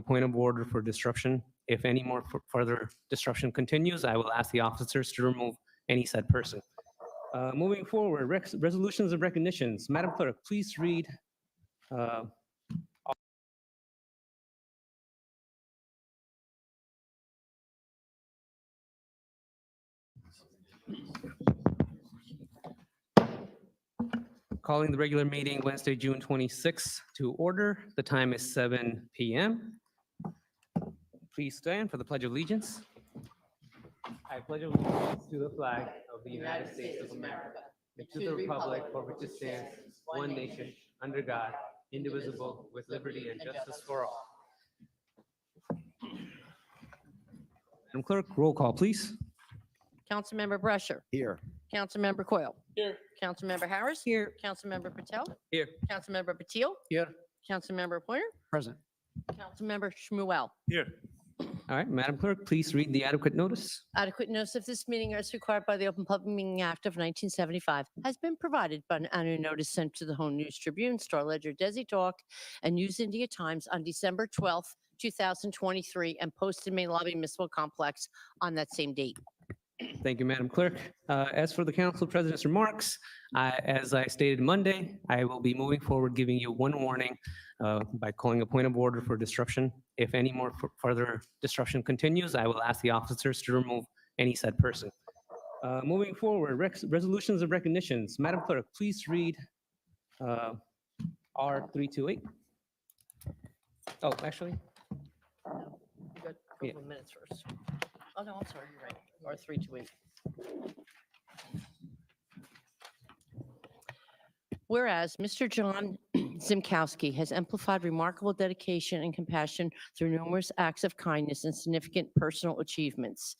a point of order for disruption. If any more further disruption continues, I will ask the officers to remove any said person. Moving forward, resolutions and recognitions. Madam Clerk, please read. Calling the regular meeting Wednesday, June 26th to order. The time is 7 p.m. Please stand for the Pledge of Allegiance. I pledge allegiance to the flag of the United States of America and to the republic for which it stands, one nation, under God, indivisible, with liberty and justice for all. Madam Clerk, roll call, please. Councilmember Brescher. Here. Councilmember Coyle. Here. Councilmember Harris. Here. Councilmember Patel. Here. Councilmember Patil. Here. Councilmember Pointer. Present. Councilmember Shmuel. Here. All right, Madam Clerk, please read the adequate notice. Adequate notice of this meeting as required by the Open Public Meeting Act of 1975 has been provided by an annual notice sent to the Home News Tribune, Star Ledger, Desi Talk, and News India Times on December 12th, 2023, and posted in Main Lobby Municipal Complex on that same date. Thank you, Madam Clerk. As for the Council President's remarks, as I stated Monday, I will be moving forward giving you one warning by calling a point of order for disruption. If any more further disruption continues, I will ask the officers to remove any said person. Moving forward, resolutions and recognitions. Madam Clerk, please read R328. Oh, actually, No, you got a couple of minutes first. Oh, no, I'm sorry, you're right. Or 328. Whereas Mr. John Zimkowski has amplified remarkable dedication and compassion through numerous acts of kindness and significant personal achievements.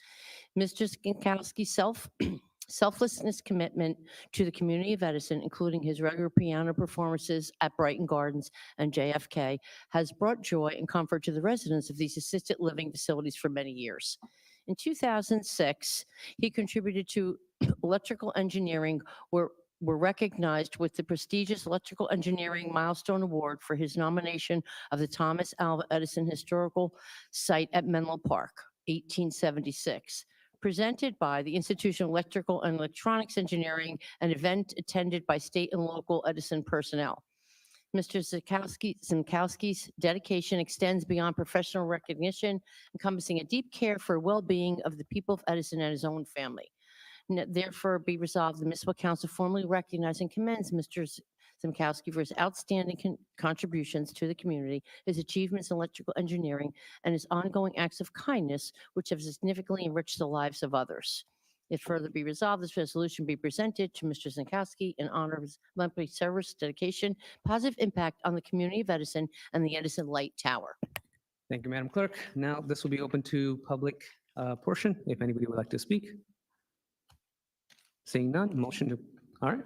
Mr. Zimkowski's selflessness commitment to the community of Edison, including his regular piano performances at Brighton Gardens and JFK, has brought joy and comfort to the residents of these assisted living facilities for many years. In 2006, he contributed to electrical engineering, were recognized with the prestigious Electrical Engineering Milestone Award for his nomination of the Thomas Alva Edison Historical Site at Menlo Park, 1876. Presented by the Institution of Electrical and Electronics Engineering, an event attended by state and local Edison personnel. Mr. Zimkowski's dedication extends beyond professional recognition, encompassing a deep care for well-being of the people of Edison and his own family. Therefore, be resolved, the Municipal Council formally recognizes and commends Mr. Zimkowski for his outstanding contributions to the community, his achievements in electrical engineering, and his ongoing acts of kindness, which have significantly enriched the lives of others. It further be resolved, this resolution be presented to Mr. Zimkowski in honor of his exemplary service, dedication, positive impact on the community of Edison and the Edison Light Tower. thank you, Madam Clerk. Now this will be open to public portion, if anybody would like to speak. Seeing none, motion to, all right.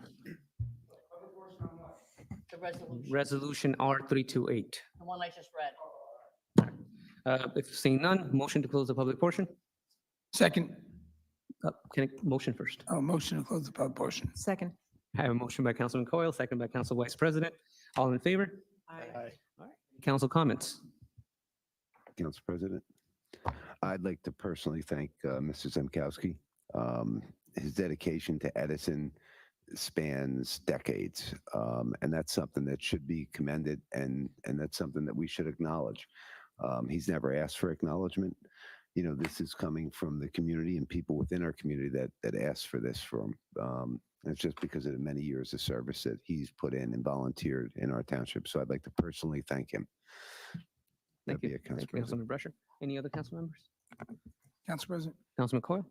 The resolution, Resolution R328. the one I just read. If seeing none, motion to close the public portion. Second. Can I motion first? Oh, motion to close the public portion. Second. I have a motion by Councilman Coyle, second by Council Vice President. All in favor? Aye. Council comments. Council President, I'd like to personally thank Mr. Zemkowski. His dedication to Edison spans decades, and that's something that should be commended, and that's something that we should acknowledge. He's never asked for acknowledgement. You know, this is coming from the community and people within our community that asked for this from. It's just because of the many years of service that he's put in and volunteered in our township. So I'd like to personally thank him. Thank That'd be you. it, Council Thank you, President. Councilman Brescher. Any other council members? Council President, Councilman Coyle?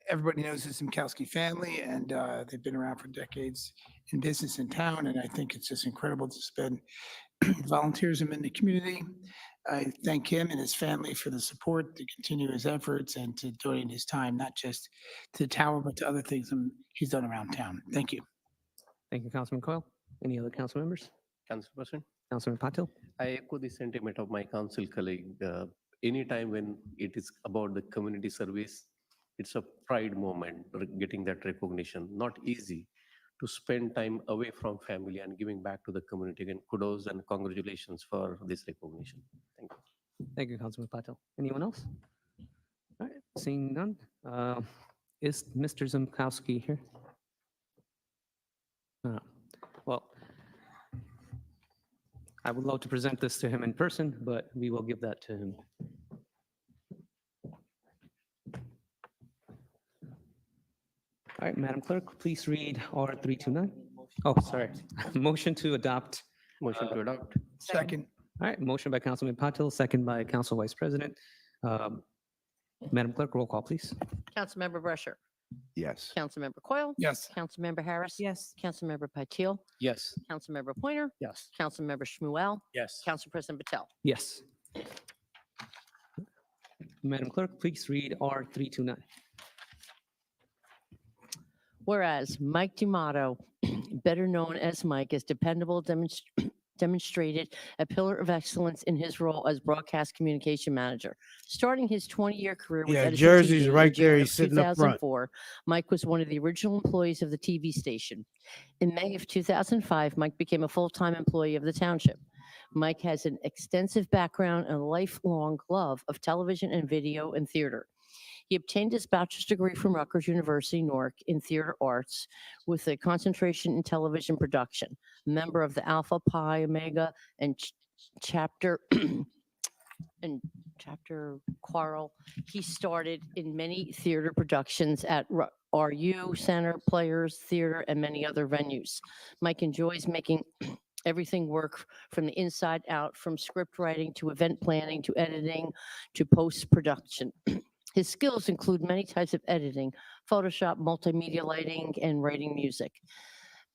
everybody knows the Zimkowski family, and they've been around for decades in business in town, and I think it's just incredible to spend volunteerism in the community. I thank him and his family for the support to continue his efforts and to donate his time, not just to the tower, but to other things he's done around town. Thank you. Thank you, Councilman Coyle. Any other council members? Council President, Councilman Patil? I echo the sentiment of my council colleague. Anytime when it is about the community service, it's a pride moment, getting that recognition. Not easy to spend time away from family and giving back to the community. Again, kudos and congratulations for this recognition. Thank you. Thank you, Councilman Patel. Anyone else? All right, seeing none. Is Mr. Zimkowski here? Well, I would love to present this to him in person, but we will give that to him. All right, Madam Clerk, please read R329. Oh, sorry. Motion to adopt. Motion to adopt. Second. All right, motion by Councilman Patel, second by Council Vice President. Madam Clerk, roll call, please. Councilmember Brescher, Yes. Councilmember Coyle, Yes. Councilmember Harris. Yes. Councilmember Patil, Yes. Councilmember Pointer, Yes. Councilmember Shmuel, Yes. Council President Patel. Yes. Madam Clerk, please read R329. Whereas Mike D'Amato, better known as Mike, is dependable, demonstrated a pillar of excellence in his role as broadcast communication manager. Starting his 20-year career with Yeah, Edison Jersey's TV in right there. June He's of sitting up front. 2004, Mike was one of the original employees of the TV station. In May of 2005, Mike became a full-time employee of the township. Mike has an extensive background and a lifelong love of television and video and theater. He obtained his bachelor's degree from Rutgers University, Newark, in theater arts with a concentration in television production. Member of the Alpha Pi Omega and chapter Quarrel, he started in many theater productions at RU Center, Players Theater, and many other venues. Mike enjoys making everything work from the inside out, from script writing to event planning to editing to post-production. His skills include many types of editing, Photoshop, multimedia lighting, and writing music.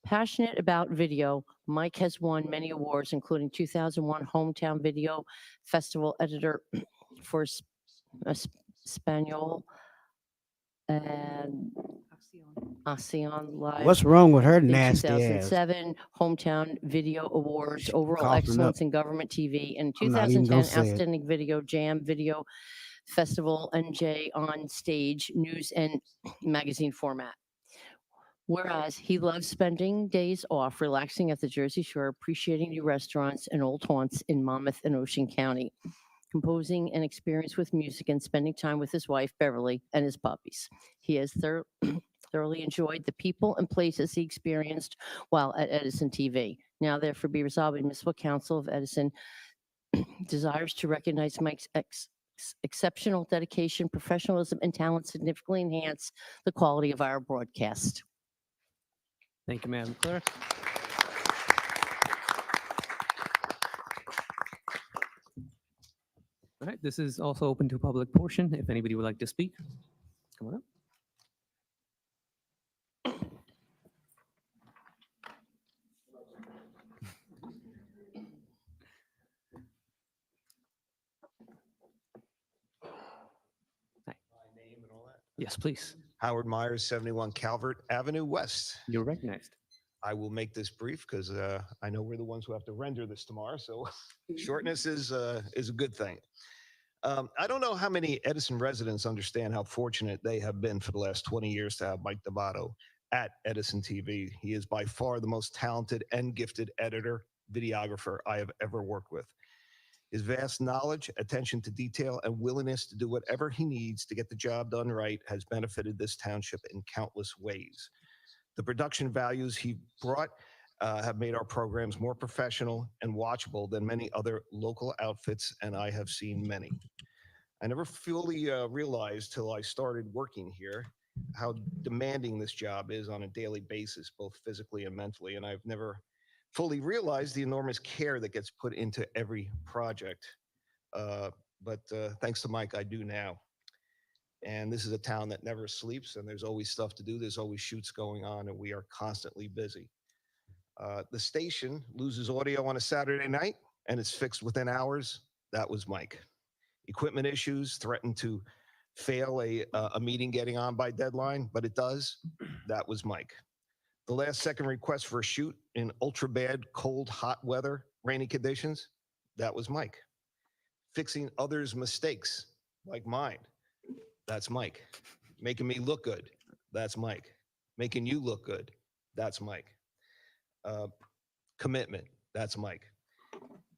Passionate about video, Mike has won many awards, including 2001 Hometown Video Festival Editor for Spaniel and Asean Live. What's wrong with her In nasty ass? 2007 Hometown Video Awards, Overall coughing Excellence up. in Government TV, and I'm not even 2010 gonna say it. Outstanding Video Jam Video Festival NJ on Stage News and Magazine format. Whereas he loves spending days off, relaxing at the Jersey Shore, appreciating new restaurants and old haunts in Monmouth and Ocean County, composing an experience with music and spending time with his wife, Beverly, and his puppies. He has thoroughly enjoyed the people and places he experienced while at Edison TV. Now therefore be resolved, the Municipal Council of Edison desires to recognize Mike's exceptional dedication, professionalism, and talent significantly enhance the quality of our broadcast. Thank you, Madam Clerk. All right, this is also open to public portion. If anybody would like to speak, come on up. Hi. Yes, please. Howard Myers, 71 Calvert Avenue West. You're recognized. I will make this brief because I know we're the ones who have to render this tomorrow, so shortness is a good thing. I don't know how many Edison residents understand how fortunate they have been for the last 20 years to have Mike D'Amato at Edison TV. He is by far the most talented and gifted editor, videographer I have ever worked with. His vast knowledge, attention to detail, and willingness to do whatever he needs to get the job done right has benefited this township in countless ways. The production values he brought have made our programs more professional and watchable than many other local outfits, and I have seen many. I never fully realized till I started working here how demanding this job is on a daily basis, both physically and mentally, and I've never fully realized the enormous care that gets put into every project. But thanks to Mike, I do now. And this is a town that never sleeps, and there's always stuff to do. There's always shoots going on, and we are constantly busy. The station loses audio on a Saturday night, and it's fixed within hours. That was Mike. Equipment issues threaten to fail a meeting getting on by deadline, but it does. That was Mike. The last second request for a shoot in ultra bad, cold, hot weather, rainy conditions, that was Mike. Fixing others' mistakes, like mine, that's Mike. Making me look good, that's Mike. Making you look good, that's Mike. Commitment, that's Mike.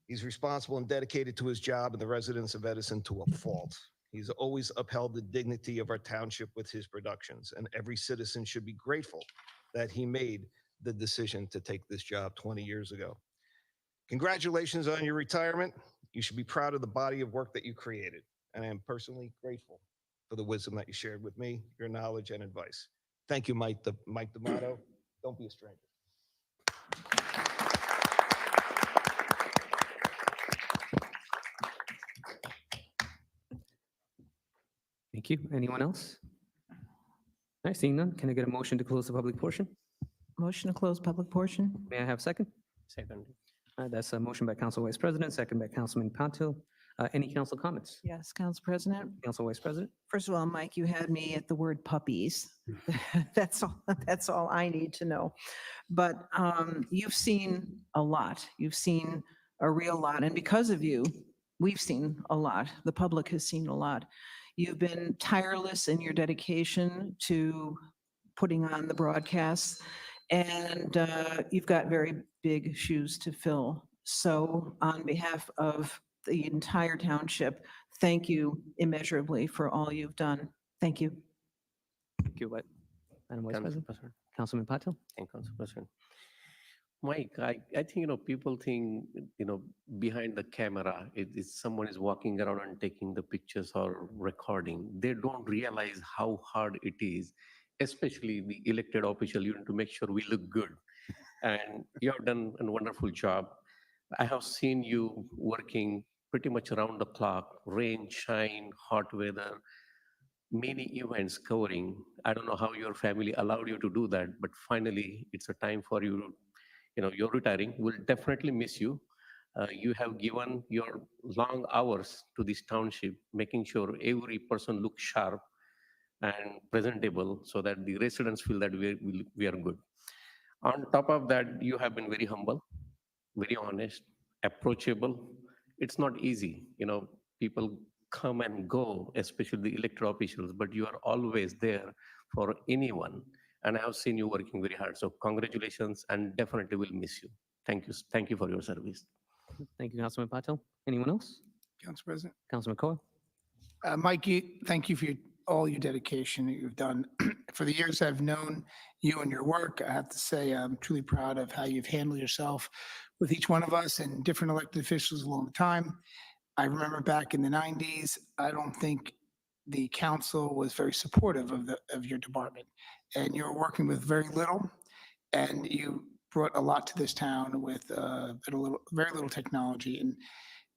He's responsible and dedicated to his job and the residents of Edison to a fault. He's always upheld the dignity of our township with his productions, and every citizen should be grateful that he made the decision to take this job 20 years ago. Congratulations on your retirement. You should be proud of the body of work that you created, and I am personally grateful for the wisdom that you shared with me, your knowledge and advice. Thank you, Mike D'Amato. Don't be a stranger. Thank you. Anyone else? All right, seeing none, can I get a motion to close the public portion? Motion to close public portion? May I have a second? Second. That's a motion by Council Vice President, second by Councilman Patil. Any council comments? Yes, Council President. Council Vice President? First of all, Mike, you had me at the word puppies. That's all I need to know. But you've seen a lot. You've seen a real lot. And because of you, we've seen a lot. The public has seen a lot. You've been tireless in your dedication to putting on the broadcasts, and you've got very big shoes to fill. So on behalf of the entire township, thank you immeasurably for all you've done. Thank you. Thank you, Madam Vice Council President. President. Councilman Patil? Thank you, Council President. Mike, I think, people think, behind the camera, someone is walking around and taking the pictures or recording. They don't realize how hard it is, especially the elected official. You need to make sure we look good. And you have done a wonderful job. I have seen you working pretty much around the clock, rain, shine, hot weather, many events covering. I don't know how your family allowed you to do that, but finally it's a time for you. You're retiring. We'll definitely miss you. You have given your long hours to this township, making sure every person looks sharp and presentable so that the residents feel that we are good. On top of that, you have been very humble, very honest, approachable. It's not easy. People come and go, especially the elected officials, but you are always there for anyone. And I have seen you working very hard. So congratulations, and definitely will miss you. Thank you. Thank you for your service. Thank you, Councilman Patil. Anyone else? Council President. Councilman Coyle? Mike, thank you for all your dedication that you've done. For the years I've known you and your work, I have to say I'm truly proud of how you've handled yourself with each one of us and different elected officials along the time. I remember back in the 90s, I don't think the council was very supportive of your department, and you were working with very little, and you brought a lot to this town with very little technology,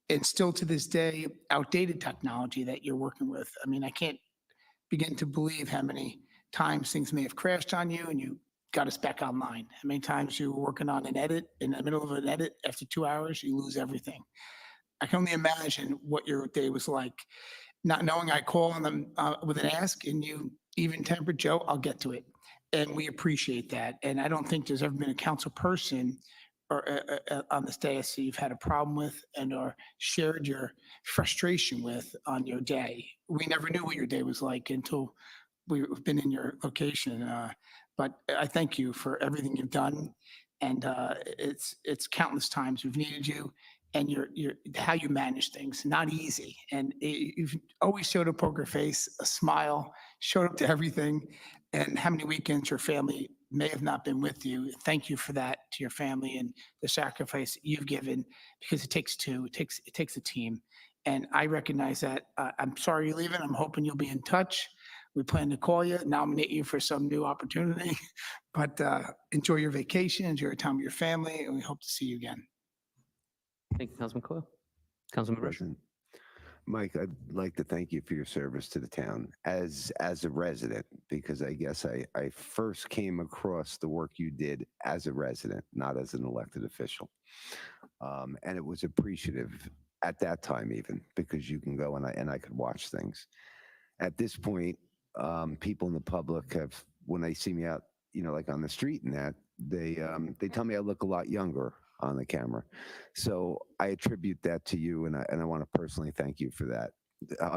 and still to this day, outdated technology that you're working with. I mean, I can't begin to believe how many times things may have crashed on you and you got us back online. How many times you were working on an edit, in the middle of an edit, after 2 hours, you lose everything. I can only imagine what your day was like, not knowing I call on them with an ask, and you even-tempered, Joe, I'll get to it. And we appreciate that. And I don't think there's ever been a council person or on this dais that you've had a problem with or shared your frustration with on your day. We never knew what your day was like until we've been in your location. But I thank you for everything you've done. And it's countless times we've needed you, and how you manage things, not easy. And you've always showed a poker face, a smile, showed up to everything. And how many weekends your family may have not been with you. Thank you for that, to your family, and the sacrifice you've given, because it takes two. It takes a team. And I recognize that. I'm sorry you're leaving. I'm hoping you'll be in touch. We plan to call you, nominate you for some new opportunity. But enjoy your vacation, enjoy your time with your family, and we hope to see you again. Thank you, Councilman Coyle. Councilman Rush? President. Mike, I'd like to thank you for your service to the town as a resident, because I guess I first came across the work you did as a resident, not as an elected official. And it was appreciative at that time, even, because you can go and I could watch things. At this point, people in the public when they see me out, like on the street and that, they tell me I look a lot younger on the camera. So I attribute that to you, and I want to personally thank you for that.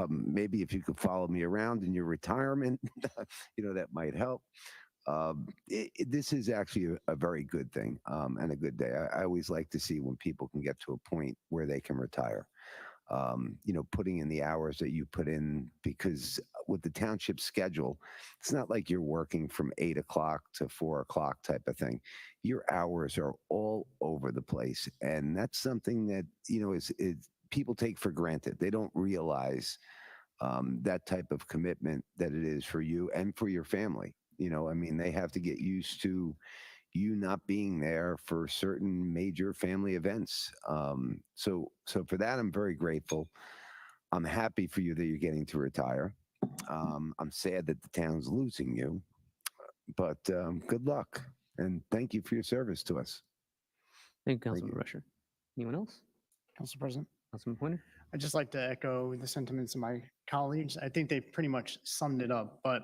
Maybe if you could follow me around in your retirement, that might help. This is actually a very good thing and a good day. I always like to see when people can get to a point where they can retire. Putting in the hours that you put in, because with the township schedule, it's not like you're working from 8 o'clock to 4 o'clock type of thing. Your hours are all over the place. And that's something that, is people take for granted. They don't realize that type of commitment that it is for you and for your family. They have to get used to you not being there for certain major family events. So for that, I'm very grateful. I'm happy for you that you're getting to retire. I'm sad that the town's losing you, but good luck and thank you for your service to us. Thank you, Thank Councilman you. Rusher. Anyone else? Council President, Councilman Pointer? I'd just like to echo the sentiments of my colleagues. I think they pretty much summed it up, but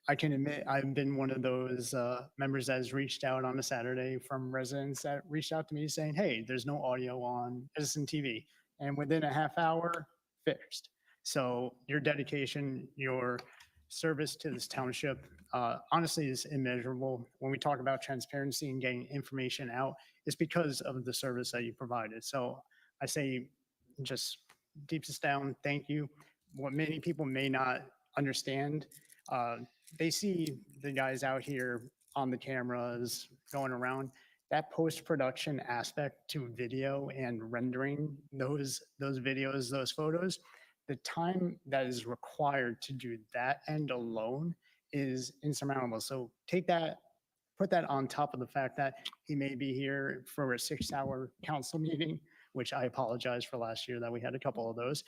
I can admit I've been one of those members that has reached out on a Saturday from residents that reached out to me saying, hey, there's no audio on Edison TV. And within a half hour, fixed. So your dedication, your service to this township, honestly is immeasurable. When we talk about transparency and getting information out, it's because of the service that you provided. So I say just deepest down, thank you. What many people may not understand, they see the guys out here on the cameras going around. That post-production aspect to video and rendering those videos, those photos, the time that is required to do that end alone is insurmountable. So take that, put that on top of the fact that he may be here for a 6-hour council meeting, which I apologize for last year that we had a couple of those.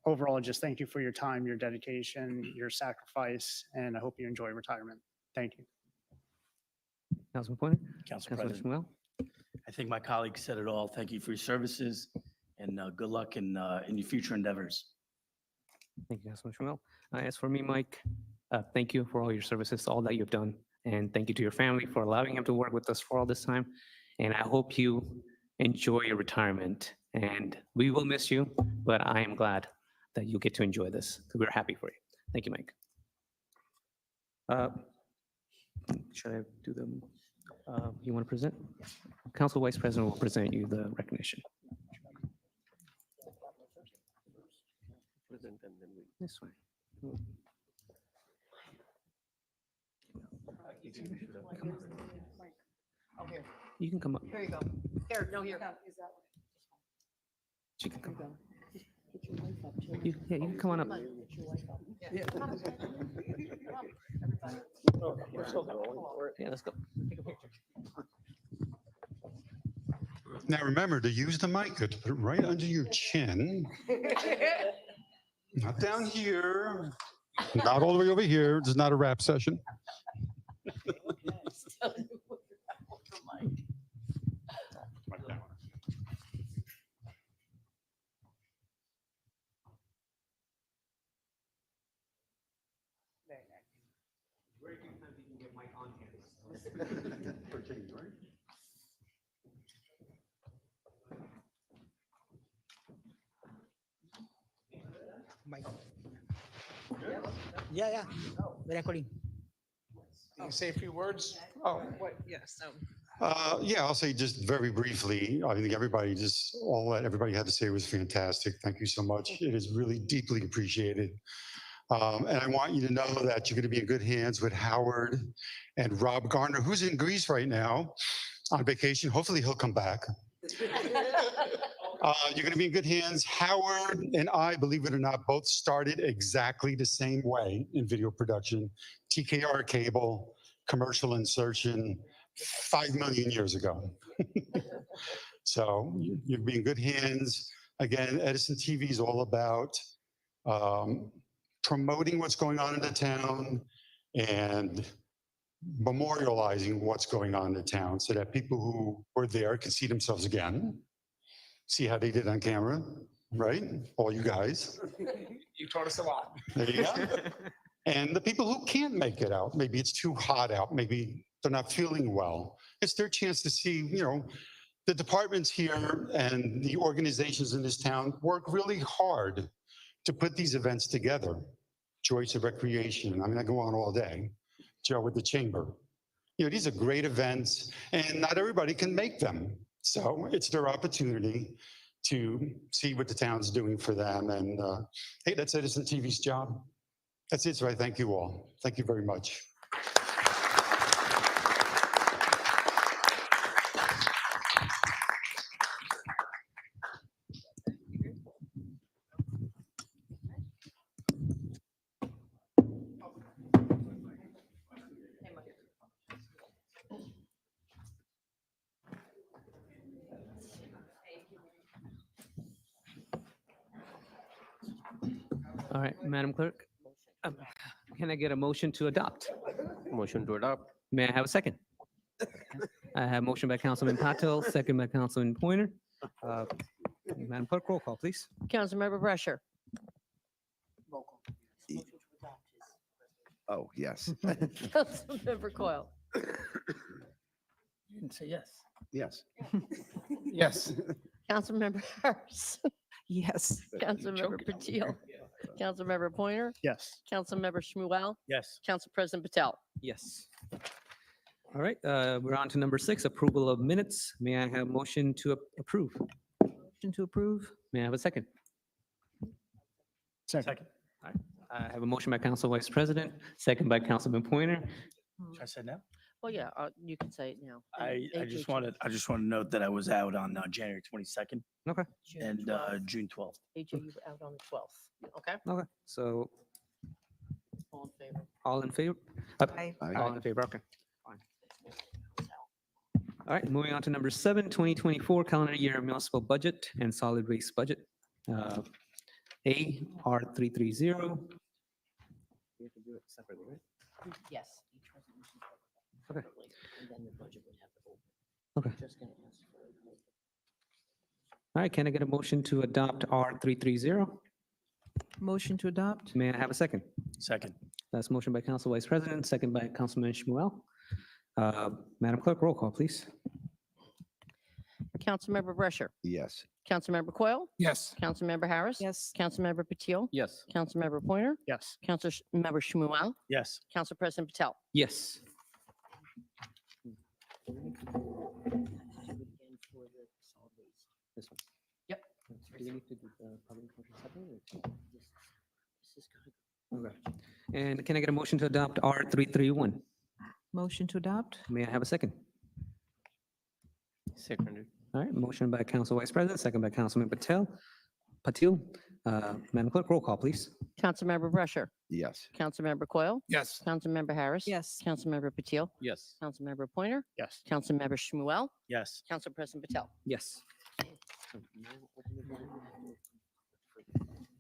Overall, just thank you for your time, your dedication, your sacrifice, and I hope you enjoy retirement. Thank you. Councilman Pointer? Council Councilman President, Schmuel? I think my colleague said it all. Thank you for your services and good luck in your future endeavors. Thank you, Councilman Schmuel. As for me, Mike, thank you for all your services, all that you've done. And thank you to your family for allowing him to work with us for all this time. And I hope you enjoy your retirement. And we will miss you, but I am glad that you get to enjoy this. We're happy for you. Thank you, Mike. Should I do them? You want to present? Council Vice President will present you the recognition. Present and then we. This way. You can come up. Here you go. Here, no, here. She can come. Yeah, you can come on up. Yeah, let's go. Take a picture. Now remember to use the mic, put it right under your chin. Not down here, not all the way over here. This is not a rap session. Yeah. Recording. You say a few words? Oh, what? Yes. Yeah, I'll say just very briefly. I think everybody everybody had to say was fantastic. Thank you so much. It is really deeply appreciated. And I want you to know that you're going to be in good hands with Howard and Rob Garner, who's in Greece right now on vacation. Hopefully he'll come back. You're going to be in good hands. Howard and I, believe it or not, both started exactly the same way in video production. TKR cable, commercial insertion, 5 million years ago. So you'll be in good hands. Again, Edison TV is all about promoting what's going on in the town and memorializing what's going on in the town so that people who were there can see themselves again. See how they did on camera, right? All you guys. You taught us a lot. There you go. And the people who can't make it out, maybe it's too hot out, maybe they're not feeling well. It's their chance to see, the departments here and the organizations in this town work really hard to put these events together. Choice of Recreation. I mean, I go on all day. Joe with the Chamber. These are great events, and not everybody can make them. So it's their opportunity to see what the town's doing for them. And hey, that's Edison TV's job. That's it. So I thank you all. Thank you very much. All right, Madam Clerk, can I get a motion to adopt? Motion to adopt. May I have a second? I have motion by Councilman Patel, second by Councilman Pointer. Madam Clerk, roll call, please. Councilmember Brescher. Oh, yes. Councilmember Coyle. You didn't say yes. Yes. Yes. Councilmember Harris. Yes. Councilmember Patil. Councilmember Pointer. Yes. Councilmember Shmuel. Yes. Council President Patel. Yes. All right, we're on to number 6, approval of minutes. May I have motion to approve? Motion to approve? May I have a second? Second. I have a motion by Council Vice President, second by Councilman Pointer. Should I say now? Well, yeah, you can say it now. I And just HHS. wanted, to note that I was out on January 22nd June and 12th. June 12th. AJ, you were out on the 12th. Okay, Okay, so all in favor? all in favor? Aye. All in favor, okay. Fine. All right, moving on to number 7, 2024 calendar year municipal budget and solid waste budget. A, R330. We have to do it separately, right? Yes. Each resolution Okay. separately, and then the budget would have to open. Okay. Just gonna ask for. All right, can I get a motion to adopt R330? Motion to adopt? May I have a second? Second. That's motion by Council Vice President, second by Councilman Shmuel. Madam Clerk, roll call, please. Councilmember Brescher. Yes. Councilmember Coyle. Yes. Councilmember Harris. Yes. Councilmember Patil. Yes. Councilmember Pointer. Yes. Councilmember Shmuel. Yes. Council President Patel. Yes. This one. Yep. Do we need to do the public portion separately or? This is good. Okay. And can I get a motion to adopt R331? Motion to adopt? May I have a second? Seconded. All right, motion by Council Vice President, second by Councilman Patil. Madam Clerk, roll call, please. Councilmember Brescher. Yes. Councilmember Coyle. Yes. Councilmember Harris. Yes. Councilmember Patil. Yes. Councilmember Pointer. Yes. Councilmember Shmuel. Yes. Council President Patel. Yes.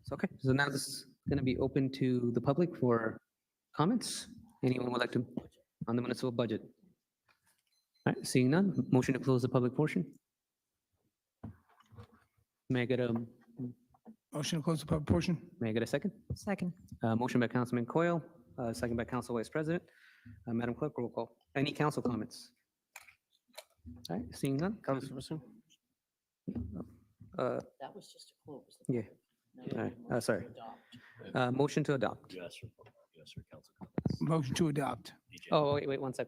So, okay, so now this is going to be open to the public for comments. Anyone would like to, on the municipal budget? All right, seeing none, motion to close the public portion. May I get a, Motion to close the public portion? may I get a second? Second. Motion by Councilman Coyle, second by Council Vice President. Madam Clerk, roll call. Any council comments? All right, seeing none. Council President? That was just to close. the Yeah. public. Now All we right, want sorry. to adopt. Motion to adopt. Yes, sir. Council. Motion to adopt. Oh, wait, one sec.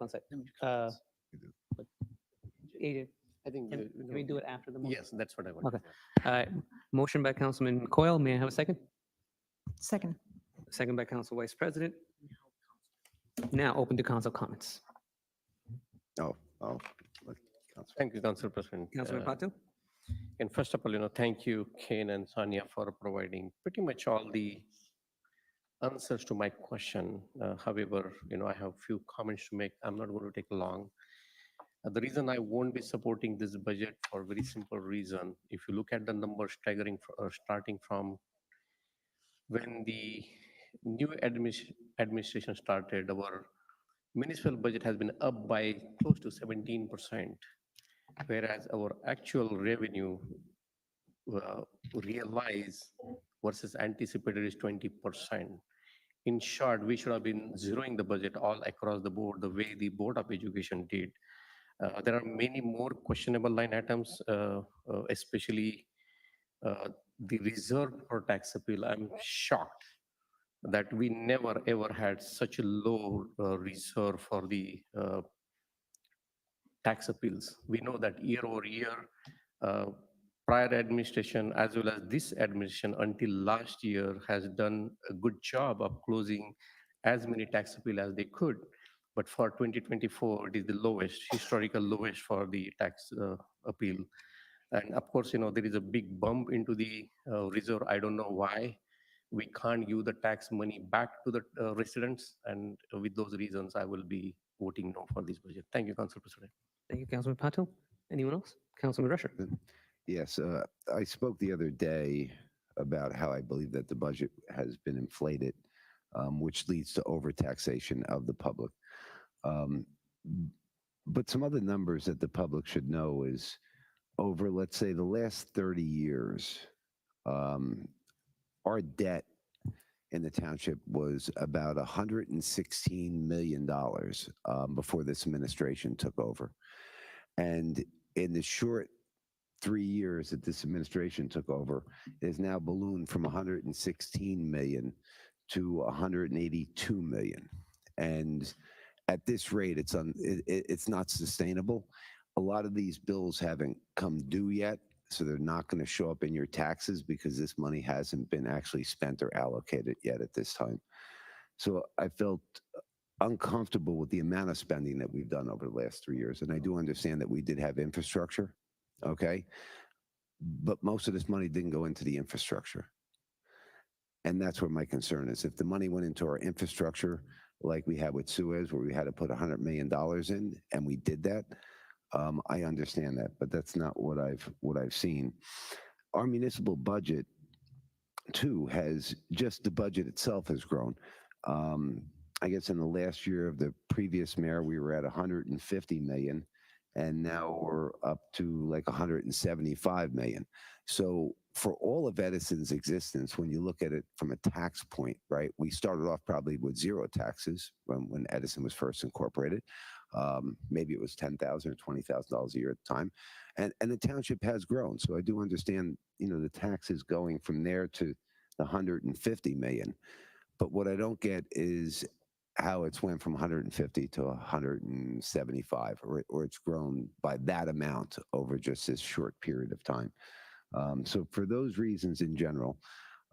Adrian, I think. can we do it after the motion? Yes, that's what I want. Okay. Motion by Councilman Coyle. May I have a second? Second. Second by Council Vice President. Now open to council comments. Oh. Let Council- Thank you, Council President. Councilman Patil? And first of all, thank you, Kane and Sonia, for providing pretty much all the answers to my question. However, I have few comments to make. I'm not going to take long. The reason I won't be supporting this budget for a very simple reason. If you look at the numbers staggering, starting from when the new administration started, our municipal budget has been up by close to 17%, whereas our actual revenue realized versus anticipated is 20%. In short, we should have been zeroing the budget all across the board the way the Board of Education did. There are many more questionable line items, especially the reserve for tax appeal. I'm shocked that we never ever had such a low reserve for the tax appeals. We know that year over year, uh, prior administration as well as this administration until last year has done a good job of closing as many tax appeal as they could. But for 2024, it is the lowest, historical lowest for the tax appeal. And of course, there is a big bump into the reserve. I don't know why we can't give the tax money back to the residents. And with those reasons, I will be voting no for this budget. Thank you, Council President. Thank you, Councilman Patel. Anyone else? Councilman Rusher. Yes, I spoke the other day about how I believe that the budget has been inflated, which leads to overtaxation of the public. But some other numbers that the public should know is over, let's say, the last 30 years, our debt in the township was about $116 million before this administration took over. And in the short 3 years that this administration took over, it has now ballooned from 116 million to 182 million. And at this rate, it's not sustainable. A lot of these bills haven't come due yet, so they're not going to show up in your taxes because this money hasn't been actually spent or allocated yet at this time. So I felt uncomfortable with the amount of spending that we've done over the last 3 years. And I do understand that we did have infrastructure, okay? But most of this money didn't go into the infrastructure. And that's where my concern is. If the money went into our infrastructure, like we had with NEWz, where we had to put $100 million in, and we did that, I understand that, but that's not what I've seen. Our municipal budget, too, has just the budget itself has grown. I guess in the last year of the previous mayor, we were at 150 million, and now we're up to like 175 million. So for all of Edison's existence, when you look at it from a tax point, right, we started off probably with zero taxes when Edison was first incorporated. Maybe it was $10,000 or $20,000 a year at the time, and the township has grown. So I do understand, the taxes going from there to the 150 million. But what I don't get is how it's went from 150 to 175, or it's grown by that amount over just this short period of time. So for those reasons in general,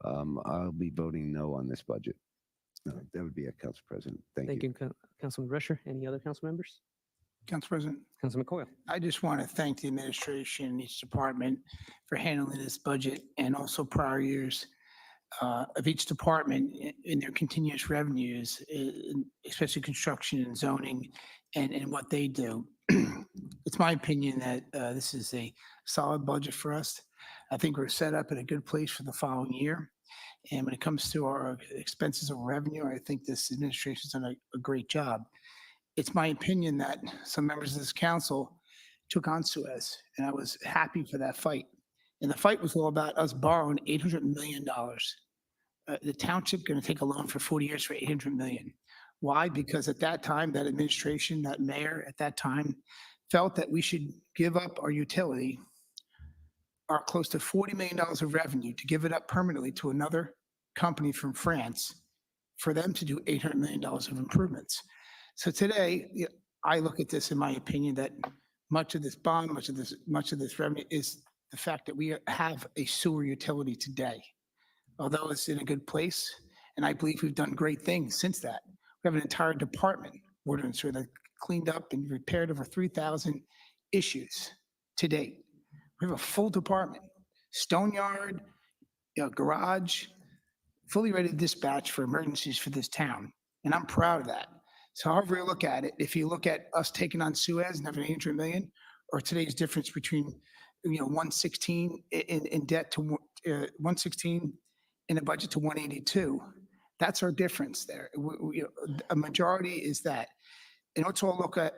I'll be voting no on this budget. That would be it, Council President. Thank you. Councilman Rusher. Any other council members? Council President, Councilman Coyle. I just want to thank the administration and each department for handling this budget and also prior years of each department in their continuous revenues, especially construction and zoning and what they do. It's my opinion that this is a solid budget for us. I think we're set up in a good place for the following year. And when it comes to our expenses of revenue, I think this administration's done a great job. It's my opinion that some members of this council took on NEWz, and I was happy for that fight. And the fight was all about us borrowing $800 million. The township going to take a loan for 40 years for $800 million. Why? Because at that time, that administration, that mayor at that time felt that we should give up our utility, our close to $40 million of revenue, to give it up permanently to another company from France for them to do $800 million of improvements. So today, I look at this, in my opinion, that much of this bond, much of this revenue is the fact that we have a sewer utility today. Although it's in a good place, and I believe we've done great things since that. We have an entire department, water and sewer, that cleaned up and repaired over 3,000 issues to date. We have a full department, stone yard, garage, fully ready to dispatch for emergencies for this town, and I'm proud of that. So however you look at it, if you look at us taking on NEWz and having $800 million, or today's difference between 116 in debt to 116 in a budget to 182, that's our difference there. A majority is that. And let's all look at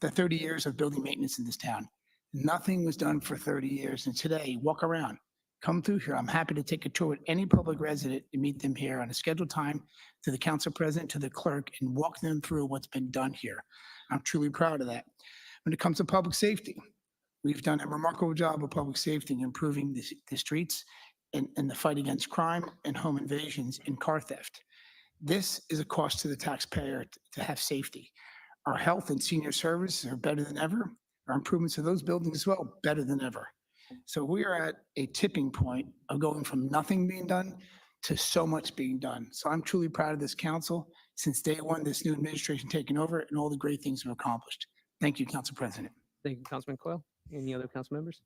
the 30 years of building maintenance in this town. Nothing was done for 30 years. And today, walk around, come through here. I'm happy to take a tour with any public resident and meet them here on a scheduled time, to the council president, to the clerk, and walk them through what's been done here. I'm truly proud of that. When it comes to public safety, we've done a remarkable job of public safety and improving the streets and the fight against crime and home invasions and car theft. This is a cost to the taxpayer to have safety. Our health and senior services are better than ever. Our improvements of those buildings as well, better than ever. So we are at a tipping point of going from nothing being done to so much being done. So I'm truly proud of this council since day one, this new administration taking over and all the great things we've accomplished. Thank you, Council President. Thank you, Councilman Coyle. Any other council members?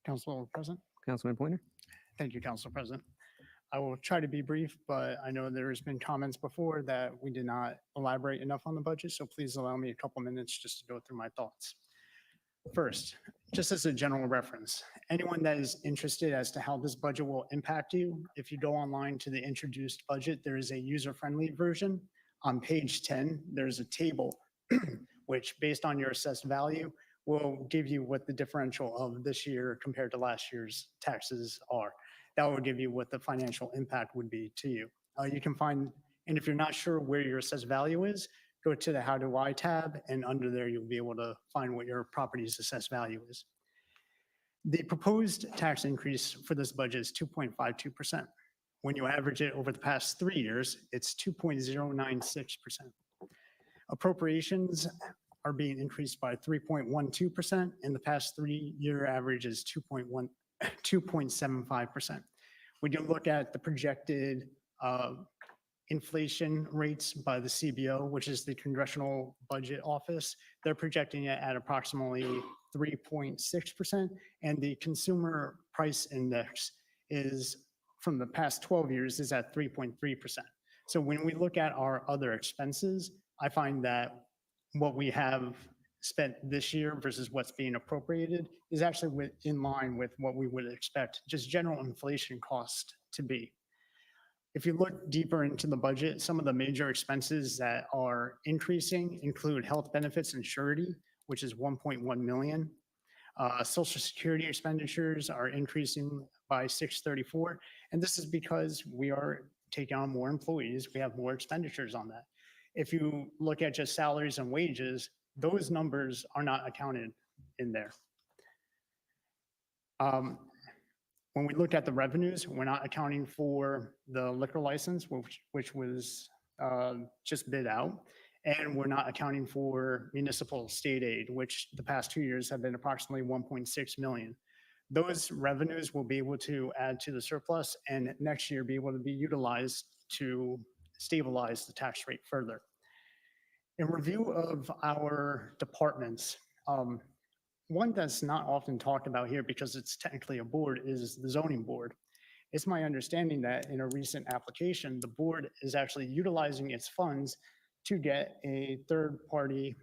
Council President? Councilman Pointer? Thank you, Council President. I will try to be brief, but I know there's been comments before that we did not elaborate enough on the budget, so please allow me a couple minutes just to go through my thoughts. First, just as a general reference, anyone that is interested as to how this budget will impact you, if you go online to the introduced budget, there is a user-friendly version. On page 10, there's a table which, based on your assessed value, will give you what the differential of this year compared to last year's taxes are. That will give you what the financial impact would be to you. You can find, and if you're not sure where your assessed value is, go to the How Do I tab, and under there, you'll be able to find what your property's assessed value is. The proposed tax increase for this budget is 2.52%. When you average it over the past 3 years, it's 2.096%. Appropriations are being increased by 3.12%, and the past 3-year average is 2.75%. When you look at the projected inflation rates by the CBO, which is the Congressional Budget Office, they're projecting it at approximately 3.6%, and the Consumer Price Index is, from the past 12 years, is at 3.3%. So when we look at our other expenses, I find that what we have spent this year versus what's being appropriated is actually in line with what we would expect just general inflation cost to be. If you look deeper into the budget, some of the major expenses that are increasing include health benefits and surety, which is 1.1 million. Social Security expenditures are increasing by 634, and this is because we are taking on more employees. We have more expenditures on that. If you look at just salaries and wages, those numbers are not accounted in there. When we look at the revenues, we're not accounting for the liquor license, which was just bid out. And we're not accounting for municipal state aid, which the past 2 years have been approximately 1.6 million. Those revenues will be able to add to the surplus and next year be able to be utilized to stabilize the tax rate further. In review of our departments, one that's not often talked about here because it's technically a board is the zoning board. It's my understanding that in a recent application, the board is actually utilizing its funds to get a third-party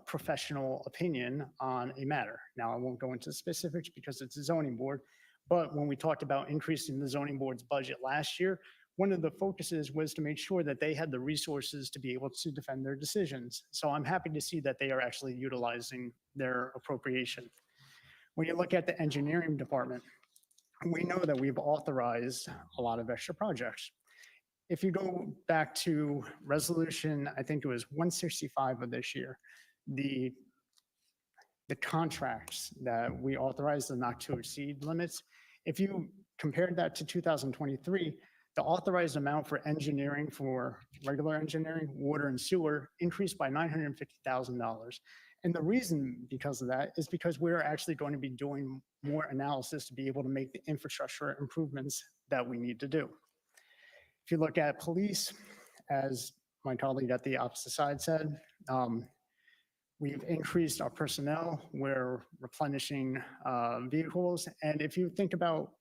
professional opinion on a matter. Now, I won't go into specifics because it's a zoning board, but when we talked about increasing the zoning board's budget last year, one of the focuses was to make sure that they had the resources to be able to defend their decisions. So I'm happy to see that they are actually utilizing their appropriation. When you look at the engineering department, we know that we've authorized a lot of extra projects. If you go back to resolution, I think it was 165 of this year, the contracts that we authorized the not to exceed limits, if you compared that to 2023, the authorized amount for engineering, for regular engineering, water and sewer increased by $950,000. And the reason because of that is because we're actually going to be doing more analysis to be able to make the infrastructure improvements that we need to do. If you look at police, as my colleague at the opposite side said, we've increased our personnel, we're replenishing vehicles. And if you think about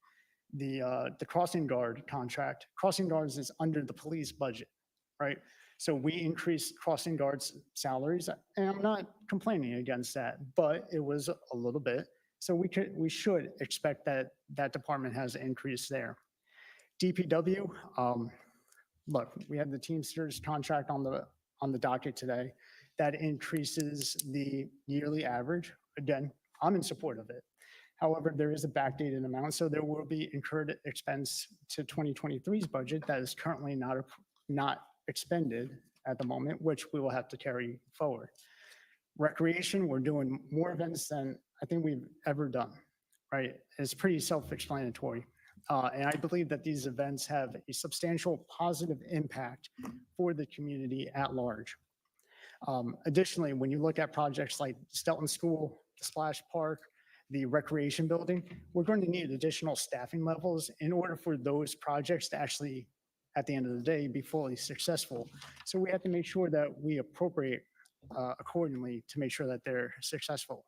the crossing guard contract, crossing guards is under the police budget, right? So we increased crossing guards salaries, and I'm not complaining against that, but it was a little bit. So we should expect that that department has an increase there. DPW, look, we have the Teamsters contract on the docket today. That increases the yearly average. Again, I'm in support of it. However, there is a backdated amount, so there will be incurred expense to 2023's budget that is currently not expended at the moment, which we will have to carry forward. Recreation, we're doing more events than I think we've ever done, right? It's pretty self-explanatory. And I believe that these events have a substantial positive impact for the community at large. Additionally, when you look at projects like Stelton School, the Splash Park, the recreation building, we're going to need additional staffing levels in order for those projects to actually, at the end of the day, be fully successful. So we have to make sure that we appropriate accordingly to make sure that they're successful.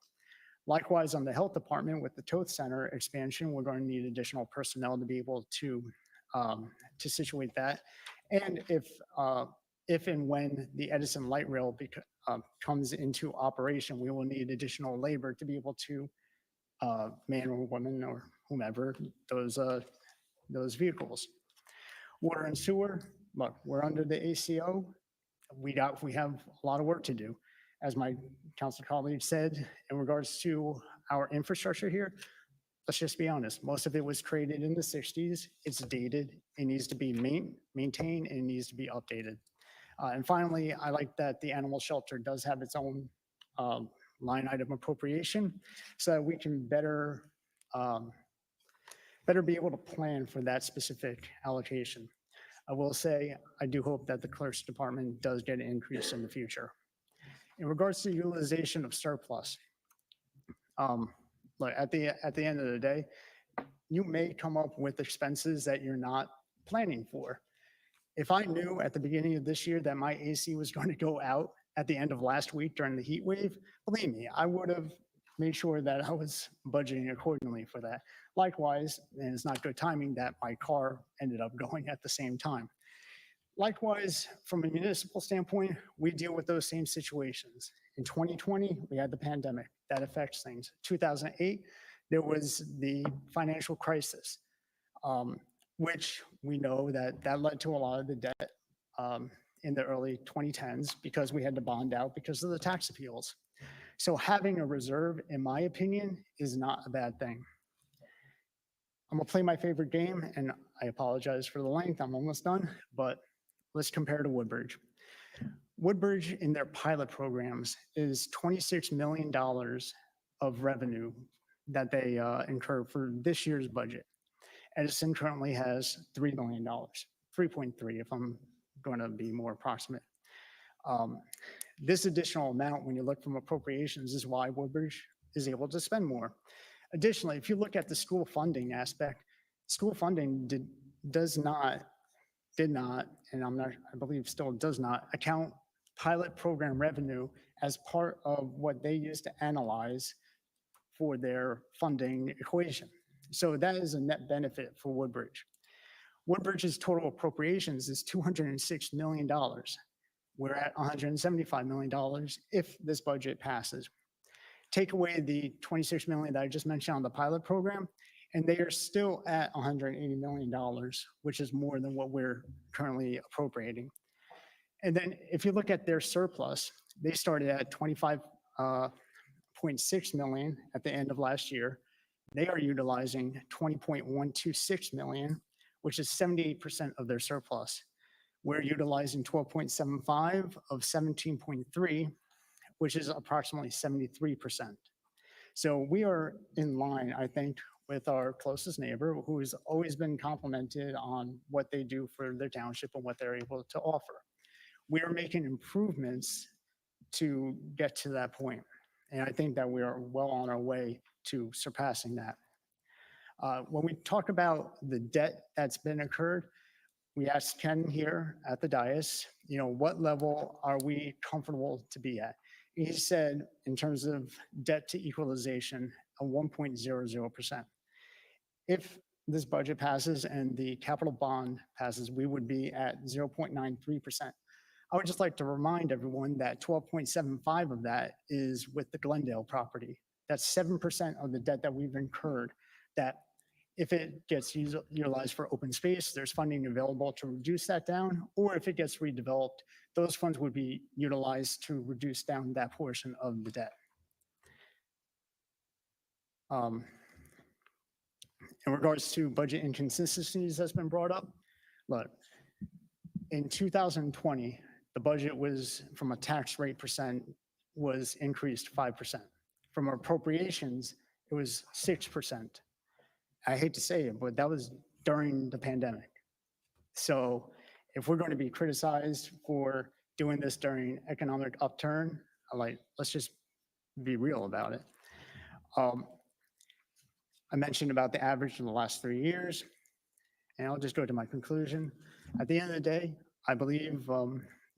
Likewise, on the health department with the Toth Center expansion, we're going to need additional personnel to be able to situate that. And if and when the Edison light rail comes into operation, we will need additional labor to be able to man or woman or whomever those vehicles. Water and sewer, look, we're under the ACO. We have a lot of work to do. As my council colleague said, in regards to our infrastructure here, let's just be honest, most of it was created in the 60s. It's dated. It needs to be maintained and it needs to be updated. And finally, I like that the animal shelter does have its own line item appropriation so that we can better be able to plan for that specific allocation. I will say, I do hope that the clerk's department does get an increase in the future. In regards to utilization of surplus, look, at the end of the day, you may come up with expenses that you're not planning for. If I knew at the beginning of this year that my AC was going to go out at the end of last week during the heat wave, believe me, I would have made sure that I was budgeting accordingly for that. Likewise, and it's not good timing that my car ended up going at the same time. Likewise, from a municipal standpoint, we deal with those same situations. In 2020, we had the pandemic. That affects things. 2008, there was the financial crisis, which we know that led to a lot of the debt in the early 2010s because we had to bond out because of the tax appeals. So having a reserve, in my opinion, is not a bad thing. I'm gonna play my favorite game, and I apologize for the length. I'm almost done, but let's compare to Woodbridge. Woodbridge, in their pilot programs, is $26 million of revenue that they incur for this year's budget. Edison currently has $3 million, 3.3 if I'm going to be more approximate. This additional amount, when you look from appropriations, is why Woodbridge is able to spend more. Additionally, if you look at the school funding aspect, school funding did not, and I believe still does not, account pilot program revenue as part of what they use to analyze for their funding equation. So that is a net benefit for Woodbridge. Woodbridge's total appropriations is $206 million. We're at $175 million if this budget passes. Take away the $26 million that I just mentioned on the pilot program, and they are still at $180 million, which is more than what we're currently appropriating. And then if you look at their surplus, they started at 25.6 million at the end of last year. They are utilizing 20.126 million, which is 78% of their surplus. We're utilizing 12.75 of 17.3, which is approximately 73%. So we are in line, I think, with our closest neighbor, who has always been complimented on what they do for their township and what they're able to offer. We are making improvements to get to that point. And I think that we are well on our way to surpassing that. When we talk about the debt that's been incurred, we asked Ken here at the dais, what level are we comfortable to be at? He said, in terms of debt to equalization, a 1.00%. If this budget passes and the capital bond passes, we would be at 0.93%. I would just like to remind everyone that 12.75 of that is with the Glendale property. That's 7% of the debt that we've incurred, that if it gets utilized for open space, there's funding available to reduce that down, or if it gets redeveloped, those funds would be utilized to reduce down that portion of the debt. In regards to budget inconsistencies that's been brought up, look, in 2020, the budget was, from a tax rate percent, was increased 5%. From appropriations, it was 6%. I hate to say it, but that was during the pandemic. So if we're going to be criticized for doing this during economic upturn, let's just be real about it. I mentioned about the average in the last 3 years, and I'll just go to my conclusion. At the end of the day, I believe